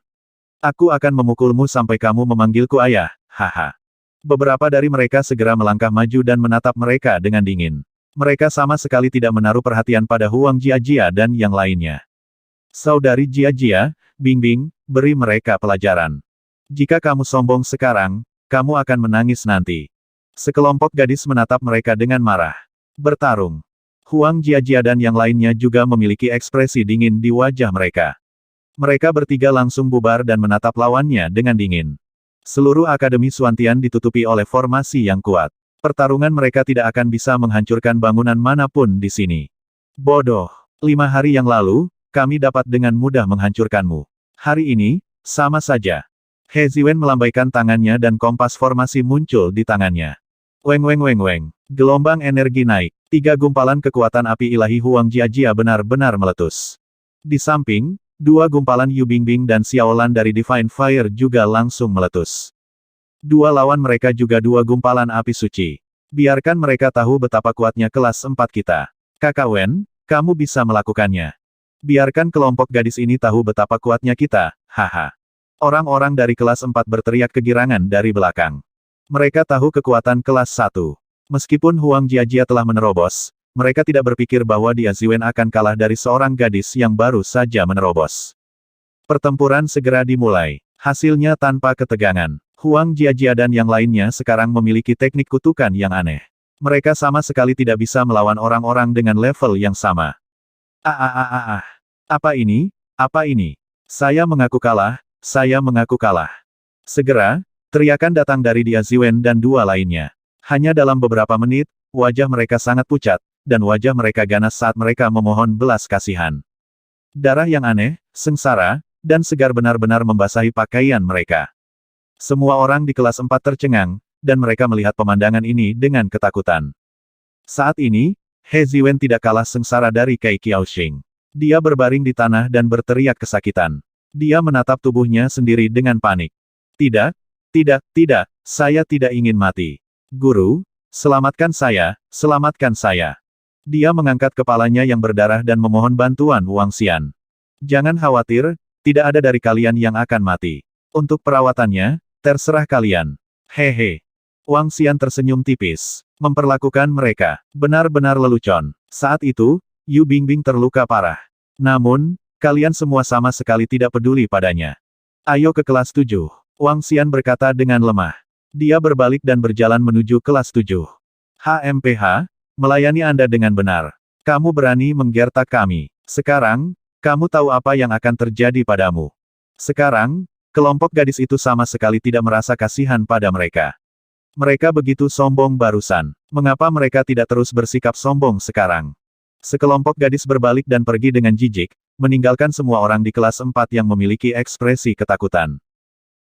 S1: Aku akan memukulmu sampai kamu memanggilku ayah, haha. Beberapa dari mereka segera melangkah maju dan menatap mereka dengan dingin. Mereka sama sekali tidak menaruh perhatian pada Huang Jiajia dan yang lainnya. Saudari Jiajia, Bingbing, beri mereka pelajaran. Jika kamu sombong sekarang, kamu akan menangis nanti. Sekelompok gadis menatap mereka dengan marah. Bertarung. Huang Jiajia dan yang lainnya juga memiliki ekspresi dingin di wajah mereka. Mereka bertiga langsung bubar dan menatap lawannya dengan dingin. Seluruh Akademi Suantian ditutupi oleh formasi yang kuat. Pertarungan mereka tidak akan bisa menghancurkan bangunan manapun di sini. Bodoh. 5 hari yang lalu, kami dapat dengan mudah menghancurkanmu. Hari ini, sama saja. He Ziwen melambaikan tangannya dan kompas formasi muncul di tangannya. Weng weng weng weng. Gelombang energi naik. 3 gumpalan kekuatan api ilahi Huang Jiajia benar-benar meletus. Di samping, 2 gumpalan Yu Bingbing dan Xiaolan dari Divine Fire juga langsung meletus. 2 lawan mereka juga 2 gumpalan api suci. Biarkan mereka tahu betapa kuatnya kelas 4 kita. Kakak Wen, kamu bisa melakukannya. Biarkan kelompok gadis ini tahu betapa kuatnya kita, haha. Orang-orang dari kelas 4 berteriak kegirangan dari belakang. Mereka tahu kekuatan kelas 1. Meskipun Huang Jiajia telah menerobos, mereka tidak berpikir bahwa dia Ziwen akan kalah dari seorang gadis yang baru saja menerobos. Pertempuran segera dimulai. Hasilnya tanpa ketegangan. Huang Jiajia dan yang lainnya sekarang memiliki teknik kutukan yang aneh. Mereka sama sekali tidak bisa melawan orang-orang dengan level yang sama. Apa ini? Apa ini? Saya mengaku kalah, saya mengaku kalah. Segera, teriakan datang dari dia Ziwen dan 2 lainnya. Hanya dalam beberapa menit, wajah mereka sangat pucat, dan wajah mereka ganas saat mereka memohon belas kasihan. Darah yang aneh, sengsara, dan segar benar-benar membasahi pakaian mereka. Semua orang di kelas 4 tercengang, dan mereka melihat pemandangan ini dengan ketakutan. Saat ini, He Ziwen tidak kalah sengsara dari Kei Qiaoxing. Dia berbaring di tanah dan berteriak kesakitan. Dia menatap tubuhnya sendiri dengan panik. Tidak, saya tidak ingin mati. Guru, selamatkan saya, selamatkan saya. Dia mengangkat kepalanya yang berdarah dan memohon bantuan Wang Xian. Jangan khawatir, tidak ada dari kalian yang akan mati. Untuk perawatannya, terserah kalian. Hehe. Wang Xian tersenyum tipis. Memperlakukan mereka benar-benar lelucon. Saat itu, Yu Bingbing terluka parah. Namun, kalian semua sama sekali tidak peduli padanya. Ayo ke kelas 7. Wang Xian berkata dengan lemah. Dia berbalik dan berjalan menuju kelas 7. HMPH, melayani Anda dengan benar. Kamu berani menggertak kami. Sekarang, kamu tahu apa yang akan terjadi padamu. Sekarang, kelompok gadis itu sama sekali tidak merasa kasihan pada mereka. Mereka begitu sombong barusan. Mengapa mereka tidak terus bersikap sombong sekarang? Sekelompok gadis berbalik dan pergi dengan jijik, meninggalkan semua orang di kelas 4 yang memiliki ekspresi ketakutan.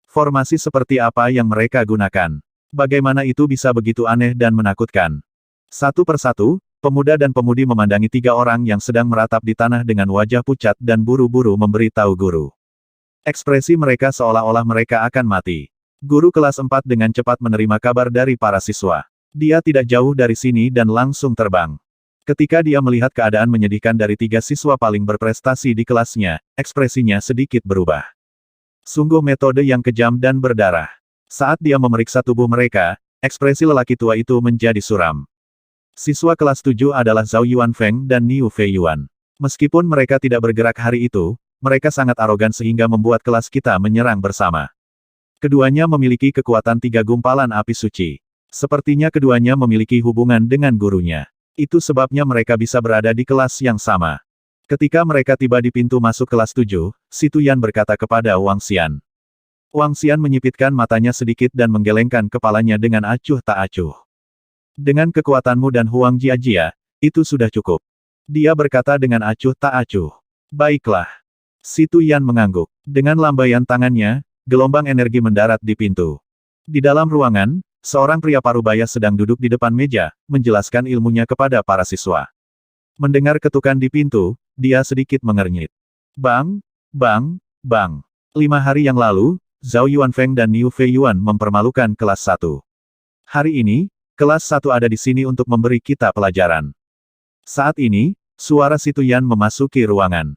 S1: Formasi seperti apa yang mereka gunakan? Bagaimana itu bisa begitu aneh dan menakutkan? Satu persatu, pemuda dan pemudi memandangi 3 orang yang sedang meratap di tanah dengan wajah pucat dan buru-buru memberitahu guru. Ekspresi mereka seolah-olah mereka akan mati. Guru kelas 4 dengan cepat menerima kabar dari para siswa. Dia tidak jauh dari sini dan langsung terbang. Ketika dia melihat keadaan menyedihkan dari 3 siswa paling berprestasi di kelasnya, ekspresinya sedikit berubah. Sungguh metode yang kejam dan berdarah. Saat dia memeriksa tubuh mereka, ekspresi lelaki tua itu menjadi suram. Siswa kelas 7 adalah Zhao Yuanfeng dan Niu Feiyuan. Meskipun mereka tidak bergerak hari itu, mereka sangat arogan sehingga membuat kelas kita menyerang bersama. Keduanya memiliki kekuatan 3 gumpalan api suci. Sepertinya keduanya memiliki hubungan dengan gurunya. Itu sebabnya mereka bisa berada di kelas yang sama. Ketika mereka tiba di pintu masuk kelas 7, Si Tuyan berkata kepada Wang Xian. Wang Xian menyipitkan matanya sedikit dan menggelengkan kepalanya dengan acuh tak acuh. Dengan kekuatanmu dan Huang Jiajia, itu sudah cukup. Dia berkata dengan acuh tak acuh. Baiklah. Si Tuyan mengangguk. Dengan lambaian tangannya, gelombang energi mendarat di pintu. Di dalam ruangan, seorang pria parubaya sedang duduk di depan meja, menjelaskan ilmunya kepada para siswa. Mendengar ketukan di pintu, dia sedikit mengernyit. Bang, bang, bang. 5 hari yang lalu, Zhao Yuanfeng dan Niu Feiyuan mempermalukan kelas 1. Hari ini, kelas 1 ada di sini untuk memberi kita pelajaran. Saat ini, suara Si Tuyan memasuki ruangan.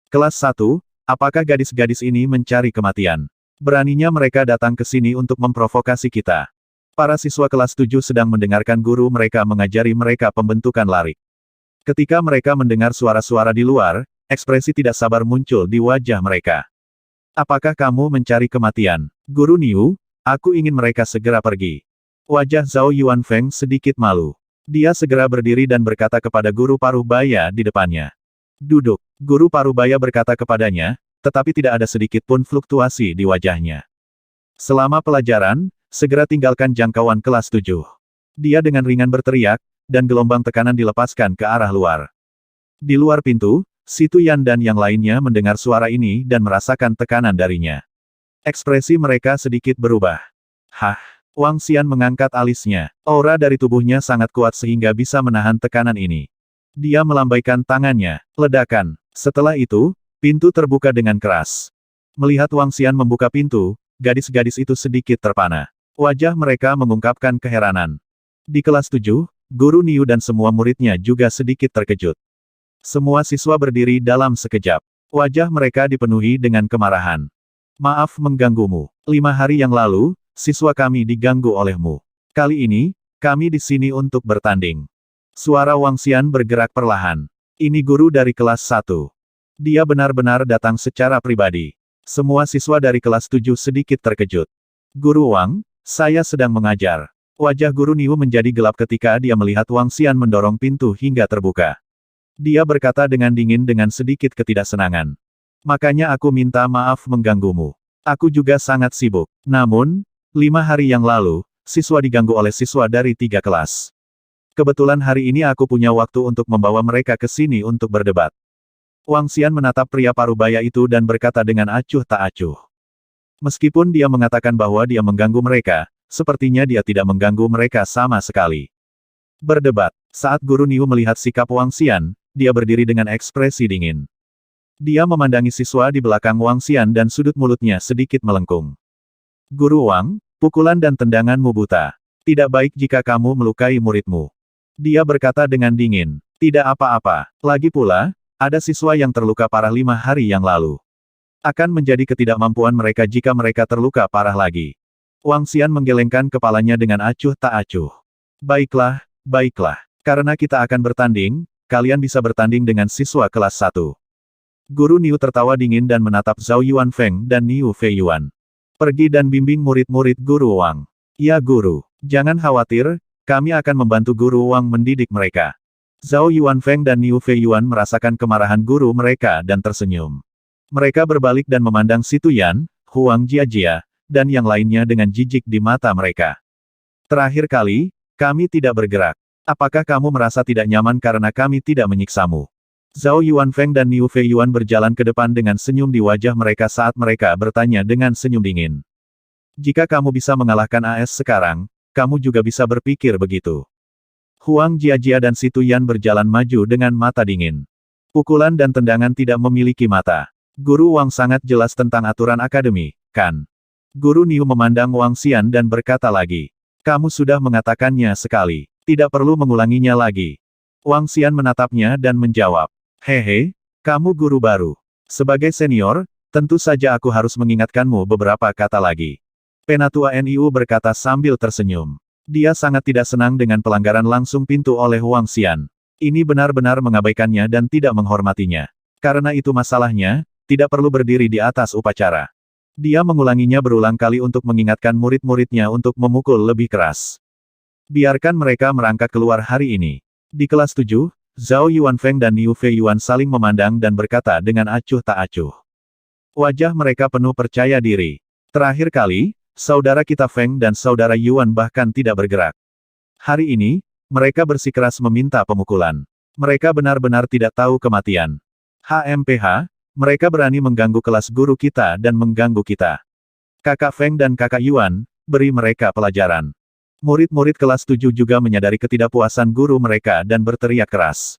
S1: Kelas 1, apakah gadis-gadis ini mencari kematian? Beraninya mereka datang ke sini untuk memprovokasi kita. Para siswa kelas 7 sedang mendengarkan guru mereka mengajari mereka pembentukan larik. Ketika mereka mendengar suara-suara di luar, ekspresi tidak sabar muncul di wajah mereka. Apakah kamu mencari kematian? Guru Niu, aku ingin mereka segera pergi. Wajah Zhao Yuanfeng sedikit malu. Dia segera berdiri dan berkata kepada guru parubaya di depannya. Duduk. Guru parubaya berkata kepadanya, tetapi tidak ada sedikit pun fluktuasi di wajahnya. Selama pelajaran, segera tinggalkan jangkauan kelas 7. Dia dengan ringan berteriak, dan gelombang tekanan dilepaskan ke arah luar. Di luar pintu, Si Tuyan dan yang lainnya mendengar suara ini dan merasakan tekanan darinya. Ekspresi mereka sedikit berubah. Hah? Wang Xian mengangkat alisnya. Aura dari tubuhnya sangat kuat sehingga bisa menahan tekanan ini. Dia melambaikan tangannya. Ledakan. Setelah itu, pintu terbuka dengan keras. Melihat Wang Xian membuka pintu, gadis-gadis itu sedikit terpana. Wajah mereka mengungkapkan keheranan. Di kelas 7, Guru Niu dan semua muridnya juga sedikit terkejut. Semua siswa berdiri dalam sekejap. Wajah mereka dipenuhi dengan kemarahan. Maaf mengganggumu. 5 hari yang lalu, siswa kami diganggu olehmu. Kali ini, kami di sini untuk bertanding. Suara Wang Xian bergerak perlahan. Ini guru dari kelas 1. Dia benar-benar datang secara pribadi. Semua siswa dari kelas 7 sedikit terkejut. Guru Wang, saya sedang mengajar. Wajah Guru Niu menjadi gelap ketika dia melihat Wang Xian mendorong pintu hingga terbuka. Dia berkata dengan dingin dengan sedikit ketidaksenangan. Makanya aku minta maaf mengganggumu. Aku juga sangat sibuk. Namun, 5 hari yang lalu, siswa diganggu oleh siswa dari 3 kelas. Kebetulan hari ini aku punya waktu untuk membawa mereka ke sini untuk berdebat. Wang Xian menatap pria parubaya itu dan berkata dengan acuh tak acuh. Meskipun dia mengatakan bahwa dia mengganggu mereka, sepertinya dia tidak mengganggu mereka sama sekali. Berdebat. Saat Guru Niu melihat sikap Wang Xian, dia berdiri dengan ekspresi dingin. Dia memandangi siswa di belakang Wang Xian dan sudut mulutnya sedikit melengkung. Guru Wang, pukulan dan tendanganmu buta. Tidak baik jika kamu melukai muridmu. Dia berkata dengan dingin. Tidak apa-apa. Lagi pula, ada siswa yang terluka parah 5 hari yang lalu. Akan menjadi ketidakmampuan mereka jika mereka terluka parah lagi. Wang Xian menggelengkan kepalanya dengan acuh tak acuh. Baiklah, baiklah. Karena kita akan bertanding, kalian bisa bertanding dengan siswa kelas 1. Guru Niu tertawa dingin dan menatap Zhao Yuanfeng dan Niu Feiyuan. Pergi dan bimbing murid-murid Guru Wang. Ya Guru, jangan khawatir, kami akan membantu Guru Wang mendidik mereka. Zhao Yuanfeng dan Niu Feiyuan merasakan kemarahan guru mereka dan tersenyum. Mereka berbalik dan memandang Si Tuyan, Huang Jiajia, dan yang lainnya dengan jijik di mata mereka. Terakhir kali, kami tidak bergerak. Apakah kamu merasa tidak nyaman karena kami tidak menyiksamu? Zhao Yuanfeng dan Niu Fei Yuan berjalan ke depan dengan senyum di wajah mereka saat mereka bertanya dengan senyum dingin. Jika kamu bisa mengalahkan AS sekarang, kamu juga bisa berpikir begitu. Huang Jiajia dan Si Tuyan berjalan maju dengan mata dingin. Pukulan dan tendangan tidak memiliki mata. Guru Wang sangat jelas tentang aturan akademi, kan? Guru Niu memandang Wang Xian dan berkata lagi. Kamu sudah mengatakannya sekali. Tidak perlu mengulanginya lagi. Wang Xian menatapnya dan menjawab. Hehe, kamu guru baru. Sebagai senior, tentu saja aku harus mengingatkanmu beberapa kata lagi. Penatua NIU berkata sambil tersenyum. Dia sangat tidak senang dengan pelanggaran langsung pintu oleh Wang Xian. Ini benar-benar mengabaikannya dan tidak menghormatinya. Karena itu masalahnya, tidak perlu berdiri di atas upacara. Dia mengulanginya berulang kali untuk mengingatkan murid-muridnya untuk memukul lebih keras. Biarkan mereka merangkak keluar hari ini. Di kelas 7, Zhao Yuanfeng dan Niu Fei Yuan saling memandang dan berkata dengan acuh tak acuh. Wajah mereka penuh percaya diri. Terakhir kali, saudara kita Feng dan saudara Yuan bahkan tidak bergerak. Hari ini, mereka bersikeras meminta pemukulan. Mereka benar-benar tidak tahu kematian. HMPH, mereka berani mengganggu kelas guru kita dan mengganggu kita. Kakak Feng dan kakak Yuan, beri mereka pelajaran. Murid-murid kelas 7 juga menyadari ketidakpuasan guru mereka dan berteriak keras.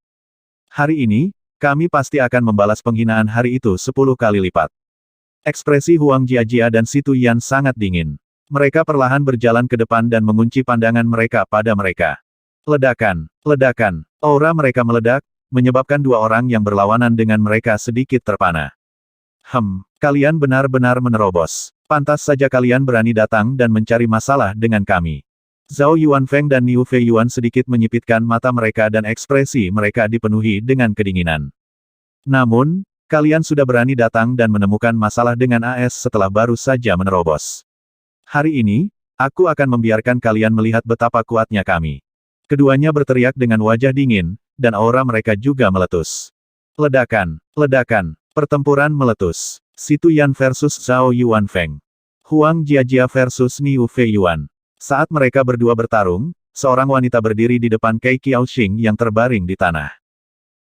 S1: Hari ini, kami pasti akan membalas penghinaan hari itu 10 kali lipat. Ekspresi Huang Jiajia dan Si Tuyan sangat dingin. Mereka perlahan berjalan ke depan dan mengunci pandangan mereka pada mereka. Ledakan, ledakan, aura mereka meledak, menyebabkan dua orang yang berlawanan dengan mereka sedikit terpana. Kalian benar-benar menerobos. Pantas saja kalian berani datang dan mencari masalah dengan kami. Zhao Yuanfeng dan Niu Fei Yuan sedikit menyipitkan mata mereka dan ekspresi mereka dipenuhi dengan kedinginan. Namun, kalian sudah berani datang dan menemukan masalah dengan AS setelah baru saja menerobos. Hari ini, aku akan membiarkan kalian melihat betapa kuatnya kami. Keduanya berteriak dengan wajah dingin, dan aura mereka juga meletus. Ledakan, ledakan, pertempuran meletus. Si Tuyan versus Zhao Yuanfeng. Huang Jiajia versus Niu Fei Yuan. Saat mereka berdua bertarung, seorang wanita berdiri di depan Kei Qiaoxing yang terbaring di tanah.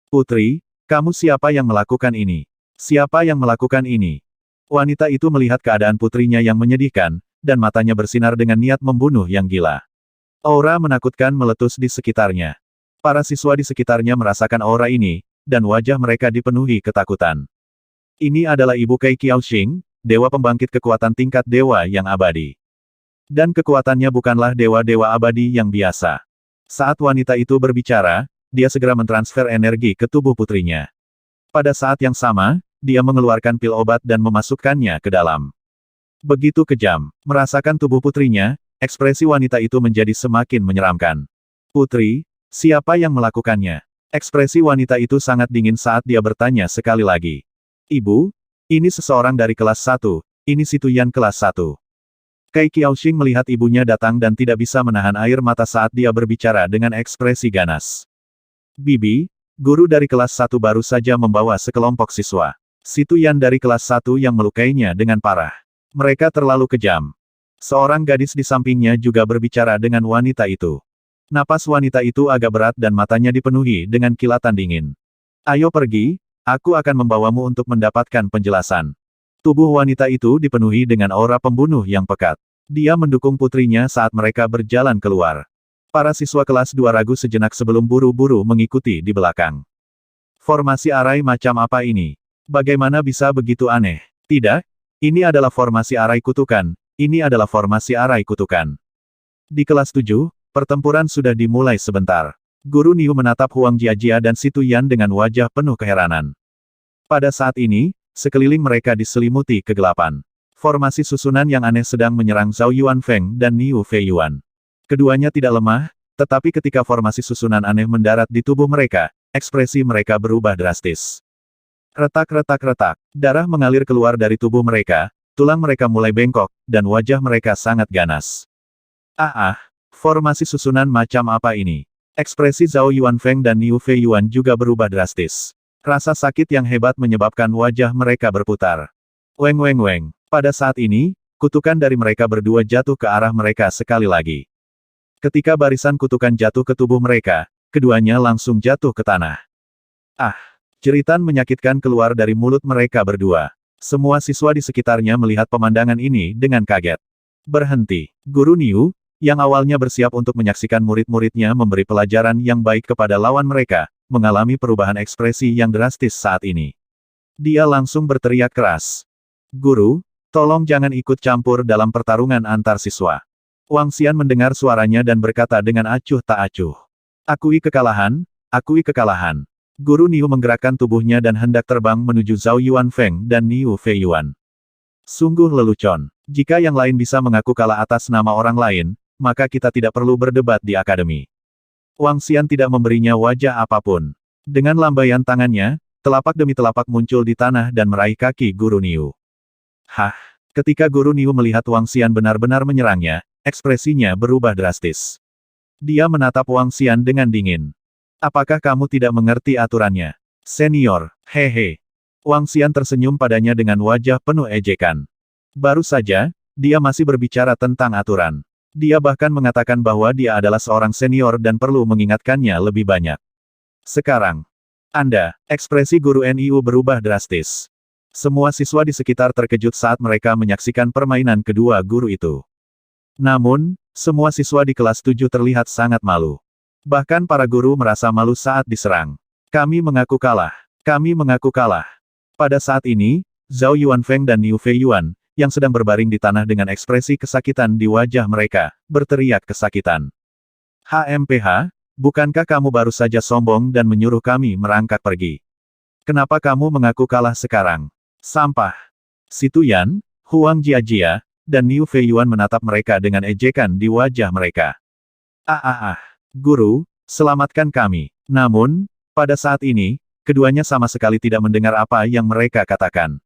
S1: Putri, kamu siapa yang melakukan ini? Siapa yang melakukan ini? Wanita itu melihat keadaan putrinya yang menyedihkan, dan matanya bersinar dengan niat membunuh yang gila. Aura menakutkan meletus di sekitarnya. Para siswa di sekitarnya merasakan aura ini, dan wajah mereka dipenuhi ketakutan. Ini adalah Ibu Kei Qiaoxing, dewa pembangkit kekuatan tingkat dewa yang abadi. Dan kekuatannya bukanlah dewa-dewa abadi yang biasa. Saat wanita itu berbicara, dia segera mentransfer energi ke tubuh putrinya. Pada saat yang sama, dia mengeluarkan pil obat dan memasukkannya ke dalam. Begitu kejam, merasakan tubuh putrinya, ekspresi wanita itu menjadi semakin menyeramkan. Putri, siapa yang melakukannya? Ekspresi wanita itu sangat dingin saat dia bertanya sekali lagi. Ibu, ini seseorang dari kelas 1, ini Si Tuyan kelas 1. Kei Qiaoxing melihat ibunya datang dan tidak bisa menahan air mata saat dia berbicara dengan ekspresi ganas. Bibi, guru dari kelas 1 baru saja membawa sekelompok siswa. Si Tuyan dari kelas 1 yang melukainya dengan parah. Mereka terlalu kejam. Seorang gadis di sampingnya juga berbicara dengan wanita itu. Napas wanita itu agak berat dan matanya dipenuhi dengan kilatan dingin. Ayo pergi, aku akan membawamu untuk mendapatkan penjelasan. Tubuh wanita itu dipenuhi dengan aura pembunuh yang pekat. Dia mendukung putrinya saat mereka berjalan keluar. Para siswa kelas 2 ragu sejenak sebelum buru-buru mengikuti di belakang. Formasi arai macam apa ini? Bagaimana bisa begitu aneh? Tidak, ini adalah formasi arai kutukan, ini adalah formasi arai kutukan. Di kelas 7, pertempuran sudah dimulai sebentar. Guru Niu menatap Huang Jiajia dan Si Tuyan dengan wajah penuh keheranan. Pada saat ini, sekeliling mereka diselimuti kegelapan. Formasi susunan yang aneh sedang menyerang Zhao Yuanfeng dan Niu Fei Yuan. Keduanya tidak lemah, tetapi ketika formasi susunan aneh mendarat di tubuh mereka, ekspresi mereka berubah drastis. Retak-retak-retak, darah mengalir keluar dari tubuh mereka, tulang mereka mulai bengkok, dan wajah mereka sangat ganas. Formasi susunan macam apa ini? Ekspresi Zhao Yuanfeng dan Niu Fei Yuan juga berubah drastis. Rasa sakit yang hebat menyebabkan wajah mereka berputar. Weng weng weng. Pada saat ini, kutukan dari mereka berdua jatuh ke arah mereka sekali lagi. Ketika barisan kutukan jatuh ke tubuh mereka, keduanya langsung jatuh ke tanah. Ah! Jeritan menyakitkan keluar dari mulut mereka berdua. Semua siswa di sekitarnya melihat pemandangan ini dengan kaget. Berhenti. Guru Niu, yang awalnya bersiap untuk menyaksikan murid-muridnya memberi pelajaran yang baik kepada lawan mereka, mengalami perubahan ekspresi yang drastis saat ini. Dia langsung berteriak keras. Guru, tolong jangan ikut campur dalam pertarungan antar siswa. Wang Xian mendengar suaranya dan berkata dengan acuh tak acuh. Akui kekalahan, akui kekalahan. Guru Niu menggerakkan tubuhnya dan hendak terbang menuju Zhao Yuanfeng dan Niu Feiyuan. Sungguh lelucon. Jika yang lain bisa mengaku kalah atas nama orang lain, maka kita tidak perlu berdebat di akademi. Wang Xian tidak memberinya wajah apapun. Dengan lambaian tangannya, telapak demi telapak muncul di tanah dan meraih kaki Guru Niu. Hah! Ketika Guru Niu melihat Wang Xian benar-benar menyerangnya, ekspresinya berubah drastis. Dia menatap Wang Xian dengan dingin. Apakah kamu tidak mengerti aturannya? Senior, hehe. Wang Xian tersenyum padanya dengan wajah penuh ejekan. Baru saja, dia masih berbicara tentang aturan. Dia bahkan mengatakan bahwa dia adalah seorang senior dan perlu mengingatkannya lebih banyak. Sekarang, ekspresi Guru Niu berubah drastis. Semua siswa di sekitar terkejut saat mereka menyaksikan permainan kedua guru itu. Namun, semua siswa di kelas 7 terlihat sangat malu. Bahkan para guru merasa malu saat diserang. Kami mengaku kalah. Kami mengaku kalah. Pada saat ini, Zhao Yuanfeng dan Niu Feiyuan, yang sedang berbaring di tanah dengan ekspresi kesakitan di wajah mereka, berteriak kesakitan. HMPH, bukankah kamu baru saja sombong dan menyuruh kami merangkak pergi? Kenapa kamu mengaku kalah sekarang? Sampah. Si Tuyan, Huang Jiajia, dan Niu Feiyuan menatap mereka dengan ejekan di wajah mereka. Guru, selamatkan kami. Namun, pada saat ini, keduanya sama sekali tidak mendengar apa yang mereka katakan.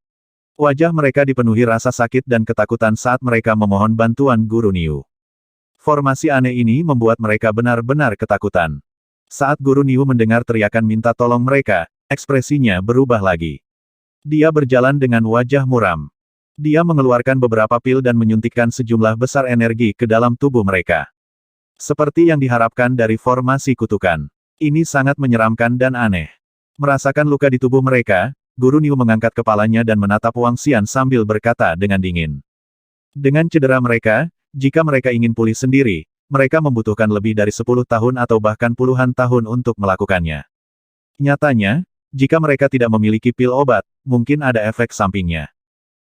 S1: Wajah mereka dipenuhi rasa sakit dan ketakutan saat mereka memohon bantuan Guru Niu. Formasi aneh ini membuat mereka benar-benar ketakutan. Saat Guru Niu mendengar teriakan minta tolong mereka, ekspresinya berubah lagi. Dia berjalan dengan wajah muram. Dia mengeluarkan beberapa pil dan menyuntikkan sejumlah besar energi ke dalam tubuh mereka. Seperti yang diharapkan dari formasi kutukan. Ini sangat menyeramkan dan aneh. Merasakan luka di tubuh mereka, Guru Niu mengangkat kepalanya dan menatap Wang Xian sambil berkata dengan dingin. Dengan cedera mereka, jika mereka ingin pulih sendiri, mereka membutuhkan lebih dari 10 tahun atau bahkan puluhan tahun untuk melakukannya. Nyatanya, jika mereka tidak memiliki pil obat, mungkin ada efek sampingnya.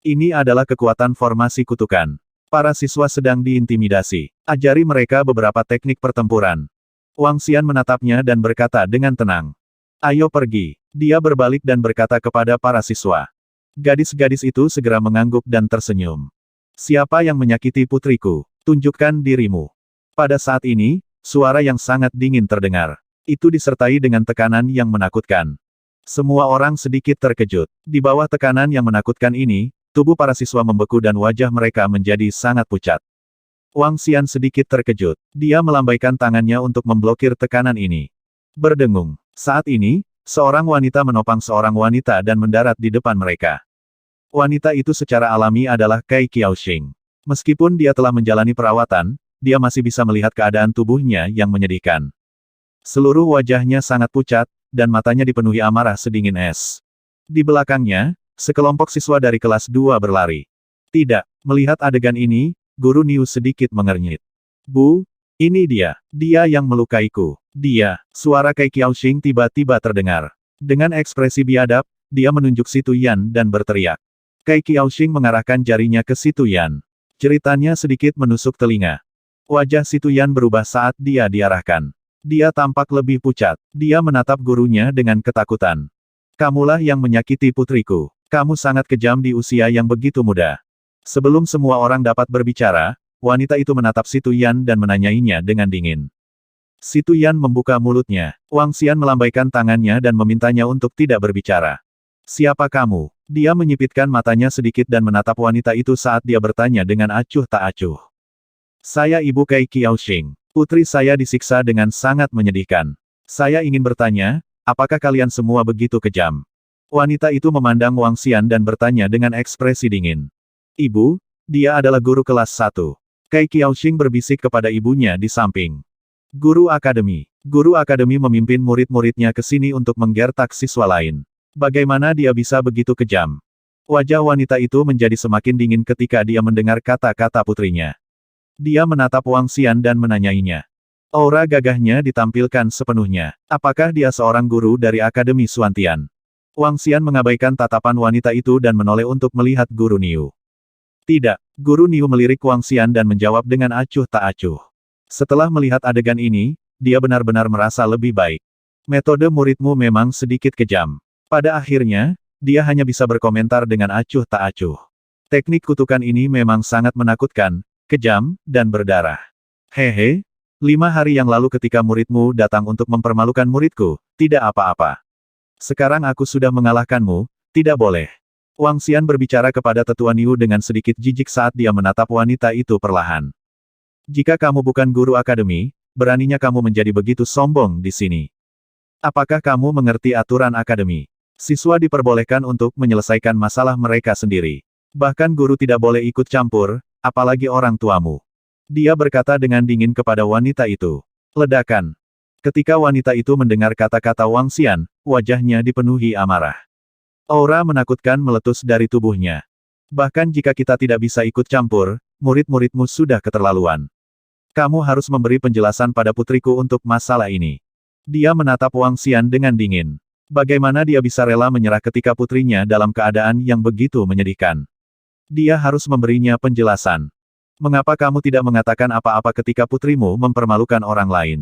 S1: Ini adalah kekuatan formasi kutukan. Para siswa sedang diintimidasi. Ajari mereka beberapa teknik pertempuran. Wang Xian menatapnya dan berkata dengan tenang. Ayo pergi. Dia berbalik dan berkata kepada para siswa. Gadis-gadis itu segera mengangguk dan tersenyum. Siapa yang menyakiti putriku? Tunjukkan dirimu. Pada saat ini, suara yang sangat dingin terdengar. Itu disertai dengan tekanan yang menakutkan. Semua orang sedikit terkejut. Di bawah tekanan yang menakutkan ini, tubuh para siswa membeku dan wajah mereka menjadi sangat pucat. Wang Xian sedikit terkejut. Dia melambaikan tangannya untuk memblokir tekanan ini. Berdengung. Saat ini, seorang wanita menopang seorang wanita dan mendarat di depan mereka. Wanita itu secara alami adalah Cai Qiaoxing. Meskipun dia telah menjalani perawatan, dia masih bisa melihat keadaan tubuhnya yang menyedihkan. Seluruh wajahnya sangat pucat, dan matanya dipenuhi amarah sedingin es. Di belakangnya, sekelompok siswa dari kelas 2 berlari. Tidak, melihat adegan ini, Guru Niu sedikit mengernyit. Bu, ini dia. Dia yang melukaiku. Dia. Suara Cai Qiaoxing tiba-tiba terdengar. Dengan ekspresi biadab, dia menunjuk Si Tuyan dan berteriak. Cai Qiaoxing mengarahkan jarinya ke Si Tuyan. Ceritanya sedikit menusuk telinga. Wajah Si Tuyan berubah saat dia diarahkan. Dia tampak lebih pucat. Dia menatap gurunya dengan ketakutan. Kamulah yang menyakiti putriku. Kamu sangat kejam di usia yang begitu muda. Sebelum semua orang dapat berbicara, wanita itu menatap Si Tuyan dan menanyainya dengan dingin. Si Tuyan membuka mulutnya. Wang Xian melambaikan tangannya dan memintanya untuk tidak berbicara. Siapa kamu? Dia menyipitkan matanya sedikit dan menatap wanita itu saat dia bertanya dengan acuh tak acuh. Saya Ibu Cai Qiaoxing. Putri saya disiksa dengan sangat menyedihkan. Saya ingin bertanya, apakah kalian semua begitu kejam? Wanita itu memandang Wang Xian dan bertanya dengan ekspresi dingin. Ibu, dia adalah guru kelas 1. Kai Qiaoxing berbisik kepada ibunya di samping. Guru Akademi. Guru Akademi memimpin murid-muridnya ke sini untuk menggertak siswa lain. Bagaimana dia bisa begitu kejam? Wajah wanita itu menjadi semakin dingin ketika dia mendengar kata-kata putrinya. Dia menatap Wang Xian dan menanyainya. Aura gagahnya ditampilkan sepenuhnya. Apakah dia seorang guru dari Akademi Xuantian? Wang Xian mengabaikan tatapan wanita itu dan menoleh untuk melihat Guru Niu. Tidak, Guru Niu melirik Wang Xian dan menjawab dengan acuh tak acuh. Setelah melihat adegan ini, dia benar-benar merasa lebih baik. Metode muridmu memang sedikit kejam. Pada akhirnya, dia hanya bisa berkomentar dengan acuh tak acuh. Teknik kutukan ini memang sangat menakutkan, kejam, dan berdarah. Hehe, 5 hari yang lalu ketika muridmu datang untuk mempermalukan muridku, tidak apa-apa. Sekarang aku sudah mengalahkanmu, tidak boleh. Wang Xian berbicara kepada Tetua Niu dengan sedikit jijik saat dia menatap wanita itu perlahan. Jika kamu bukan guru akademi, beraninya kamu menjadi begitu sombong di sini. Apakah kamu mengerti aturan akademi? Siswa diperbolehkan untuk menyelesaikan masalah mereka sendiri. Bahkan guru tidak boleh ikut campur, apalagi orang tuamu. Dia berkata dengan dingin kepada wanita itu. Ledakan. Ketika wanita itu mendengar kata-kata Wang Xian, wajahnya dipenuhi amarah. Aura menakutkan meletus dari tubuhnya. Bahkan jika kita tidak bisa ikut campur, murid-muridmu sudah keterlaluan. Kamu harus memberi penjelasan pada putriku untuk masalah ini. Dia menatap Wang Xian dengan dingin. Bagaimana dia bisa rela menyerah ketika putrinya dalam keadaan yang begitu menyedihkan? Dia harus memberinya penjelasan. Mengapa kamu tidak mengatakan apa-apa ketika putrimu mempermalukan orang lain?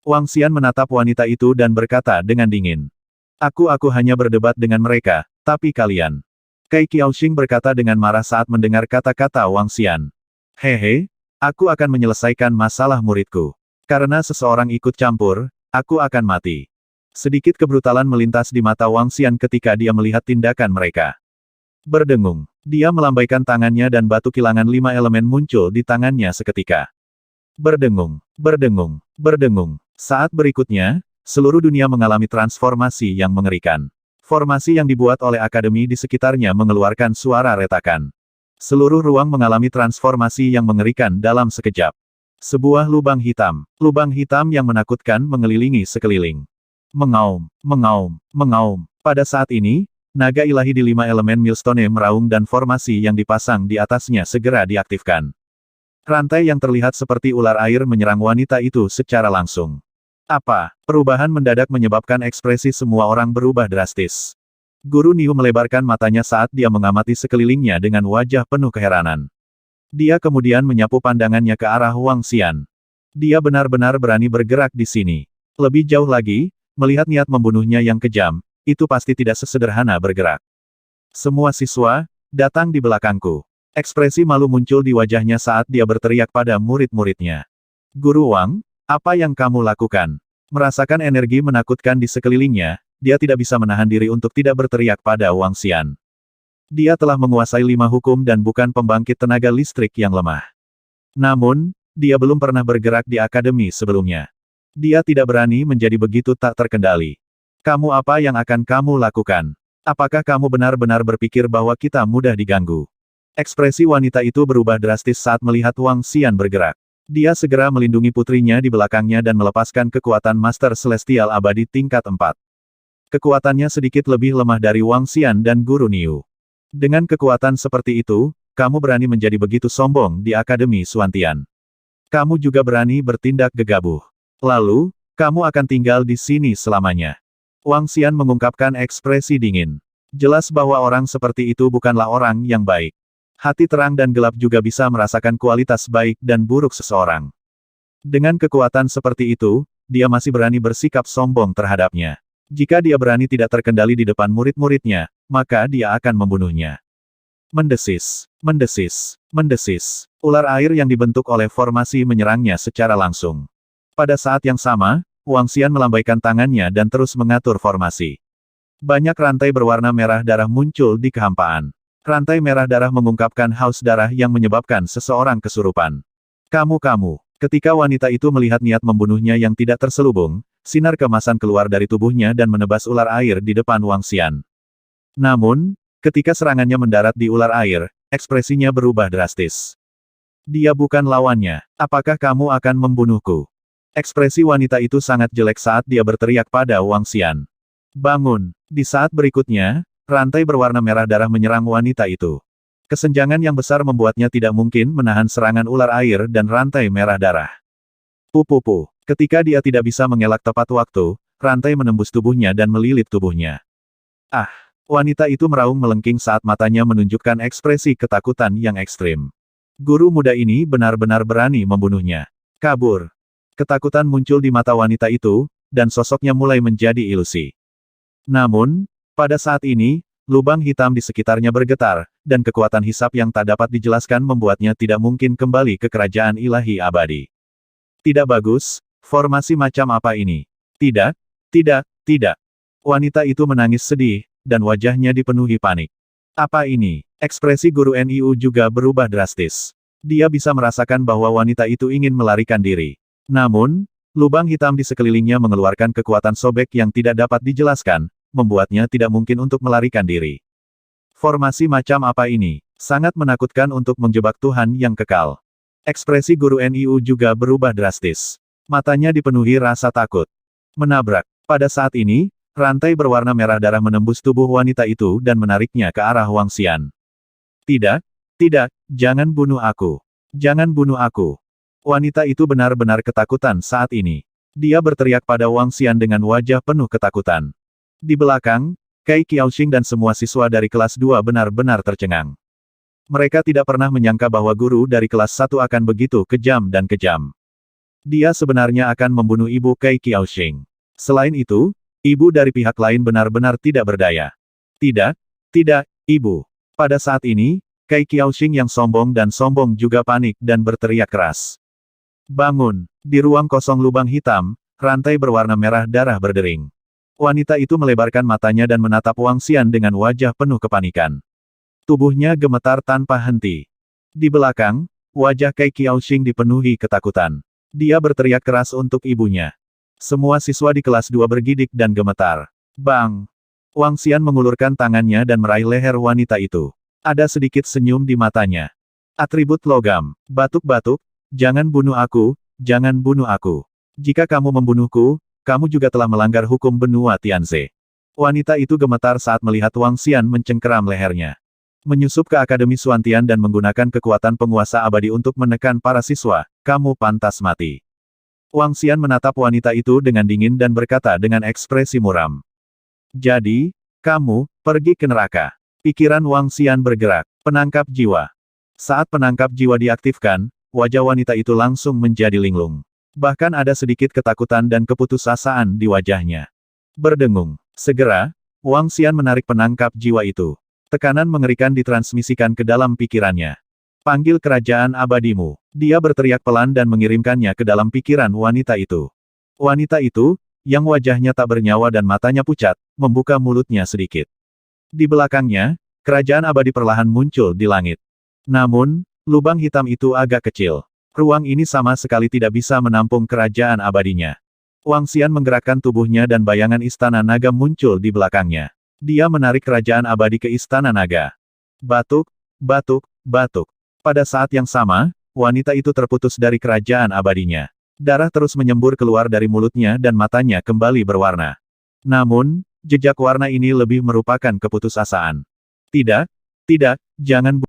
S1: Wang Xian menatap wanita itu dan berkata dengan dingin. Aku hanya berdebat dengan mereka, tapi kalian. Kai Qiaoxing berkata dengan marah saat mendengar kata-kata Wang Xian. Hehe, aku akan menyelesaikan masalah muridku. Karena seseorang ikut campur, aku akan mati. Sedikit kebrutalan melintas di mata Wang Xian ketika dia melihat tindakan mereka. Berdengung. Dia melambaikan tangannya dan batu kilangan 5 elemen muncul di tangannya seketika. Berdengung, berdengung, berdengung. Saat berikutnya, seluruh dunia mengalami transformasi yang mengerikan. Formasi yang dibuat oleh akademi di sekitarnya mengeluarkan suara retakan. Seluruh ruang mengalami transformasi yang mengerikan dalam sekejap. Sebuah lubang hitam yang menakutkan mengelilingi sekeliling. Mengaum, mengaum, mengaum. Pada saat ini, naga ilahi di 5 elemen Millstone meraung dan formasi yang dipasang di atasnya segera diaktifkan. Rantai yang terlihat seperti ular air menyerang wanita itu secara langsung. Apa? Perubahan mendadak menyebabkan ekspresi semua orang berubah drastis. Guru Niu melebarkan matanya saat dia mengamati sekelilingnya dengan wajah penuh keheranan. Dia kemudian menyapu pandangannya ke arah Wang Xian. Dia benar-benar berani bergerak di sini. Lebih jauh lagi, melihat niat membunuhnya yang kejam, itu pasti tidak sesederhana bergerak. Semua siswa, datang di belakangku. Ekspresi malu muncul di wajahnya saat dia berteriak pada murid-muridnya. Guru Wang, apa yang kamu lakukan? Merasakan energi menakutkan di sekelilingnya, dia tidak bisa menahan diri untuk tidak berteriak pada Wang Xian. Dia telah menguasai 5 hukum dan bukan pembangkit tenaga listrik yang lemah. Namun, dia belum pernah bergerak di akademi sebelumnya. Dia tidak berani menjadi begitu tak terkendali. Kamu apa yang akan kamu lakukan? Apakah kamu benar-benar berpikir bahwa kita mudah diganggu? Ekspresi wanita itu berubah drastis saat melihat Wang Xian bergerak. Dia segera melindungi putrinya di belakangnya dan melepaskan kekuatan Master Celestial Abadi tingkat 4. Kekuatannya sedikit lebih lemah dari Wang Xian dan Guru Niu. Dengan kekuatan seperti itu, kamu berani menjadi begitu sombong di Akademi Xuantian. Kamu juga berani bertindak gegabah. Lalu, kamu akan tinggal di sini selamanya. Wang Xian mengungkapkan ekspresi dingin. Jelas bahwa orang seperti itu bukanlah orang yang baik. Hati terang dan gelap juga bisa merasakan kualitas baik dan buruk seseorang. Dengan kekuatan seperti itu, dia masih berani bersikap sombong terhadapnya. Jika dia berani tidak terkendali di depan murid-muridnya, maka dia akan membunuhnya. Mendesis, mendesis, mendesis. Ular air yang dibentuk oleh formasi menyerangnya secara langsung. Pada saat yang sama, Wang Xian melambaikan tangannya dan terus mengatur formasi. Banyak rantai berwarna merah darah muncul di kehampaan. Rantai merah darah mengungkapkan haus darah yang menyebabkan seseorang kesurupan. Kamu. Ketika wanita itu melihat niat membunuhnya yang tidak terselubung, sinar keemasan keluar dari tubuhnya dan menebas ular air di depan Wang Xian. Namun, ketika serangannya mendarat di ular air, ekspresinya berubah drastis. Dia bukan lawannya. Apakah kamu akan membunuhku? Ekspresi wanita itu sangat jelek saat dia berteriak pada Wang Xian. Bangun. Di saat berikutnya, rantai berwarna merah darah menyerang wanita itu. Kesenjangan yang besar membuatnya tidak mungkin menahan serangan ular air dan rantai merah darah. Pupupu. Ketika dia tidak bisa mengelak tepat waktu, rantai menembus tubuhnya dan melilit tubuhnya. Ah! Wanita itu meraung melengking saat matanya menunjukkan ekspresi ketakutan yang ekstrim. Guru muda ini benar-benar berani membunuhnya. Kabur. Ketakutan muncul di mata wanita itu, dan sosoknya mulai menjadi ilusi. Namun, pada saat ini, lubang hitam di sekitarnya bergetar, dan kekuatan hisap yang tak dapat dijelaskan membuatnya tidak mungkin kembali ke kerajaan ilahi abadi. Tidak bagus, formasi macam apa ini? Tidak, tidak, tidak. Wanita itu menangis sedih, dan wajahnya dipenuhi panik. Apa ini? Ekspresi guru NIU juga berubah drastis. Dia bisa merasakan bahwa wanita itu ingin melarikan diri. Namun, lubang hitam di sekelilingnya mengeluarkan kekuatan sobek yang tidak dapat dijelaskan, membuatnya tidak mungkin untuk melarikan diri. Formasi macam apa ini? Sangat menakutkan untuk menjebak Tuhan yang kekal. Ekspresi guru NIU juga berubah drastis. Matanya dipenuhi rasa takut. Menabrak. Pada saat ini, rantai berwarna merah darah menembus tubuh wanita itu dan menariknya ke arah Wang Xian. Tidak, tidak, jangan bunuh aku. Jangan bunuh aku. Wanita itu benar-benar ketakutan saat ini. Dia berteriak pada Wang Xian dengan wajah penuh ketakutan. Di belakang, Kai Qiaoxing dan semua siswa dari kelas 2 benar-benar tercengang. Mereka tidak pernah menyangka bahwa guru dari kelas 1 akan begitu kejam dan kejam. Dia sebenarnya akan membunuh ibu Kai Qiaoxing. Selain itu, ibu dari pihak lain benar-benar tidak berdaya. Tidak, tidak, ibu. Pada saat ini, Kai Qiaoxing yang sombong juga panik dan berteriak keras. Bangun. Di ruang kosong lubang hitam, rantai berwarna merah darah berdering. Wanita itu melebarkan matanya dan menatap Wang Xian dengan wajah penuh kepanikan. Tubuhnya gemetar tanpa henti. Di belakang, wajah Kai Qiaoxing dipenuhi ketakutan. Dia berteriak keras untuk ibunya. Semua siswa di kelas 2 bergidik dan gemetar. Bang! Wang Xian mengulurkan tangannya dan meraih leher wanita itu. Ada sedikit senyum di matanya. Atribut logam. Batuk-batuk, jangan bunuh aku, jangan bunuh aku. Jika kamu membunuhku, kamu juga telah melanggar hukum benua Tianze. Wanita itu gemetar saat melihat Wang Xian mencengkeram lehernya. Menyusup ke Akademi Xuantian dan menggunakan kekuatan penguasa abadi untuk menekan para siswa, kamu pantas mati. Wang Xian menatap wanita itu dengan dingin dan berkata dengan ekspresi muram. Jadi, kamu, pergi ke neraka. Pikiran Wang Xian bergerak. Penangkap jiwa. Saat penangkap jiwa diaktifkan, wajah wanita itu langsung menjadi linglung. Bahkan ada sedikit ketakutan dan keputusasaan di wajahnya. Berdengung. Segera, Wang Xian menarik penangkap jiwa itu. Tekanan mengerikan ditransmisikan ke dalam pikirannya. Panggil kerajaan abadimu. Dia berteriak pelan dan mengirimkannya ke dalam pikiran wanita itu. Wanita itu, yang wajahnya tak bernyawa dan matanya pucat, membuka mulutnya sedikit. Di belakangnya, kerajaan abadi perlahan muncul di langit. Namun, lubang hitam itu agak kecil. Ruang ini sama sekali tidak bisa menampung kerajaan abadinya. Wang Xian menggerakkan tubuhnya dan bayangan istana naga muncul di belakangnya. Dia menarik kerajaan abadi ke istana naga. Batuk, batuk, batuk. Pada saat yang sama, wanita itu terputus dari kerajaan abadinya. Darah terus menyembur keluar dari mulutnya dan matanya kembali berwarna. Namun, jejak warna ini lebih merupakan keputusasaan. Tidak, tidak, jangan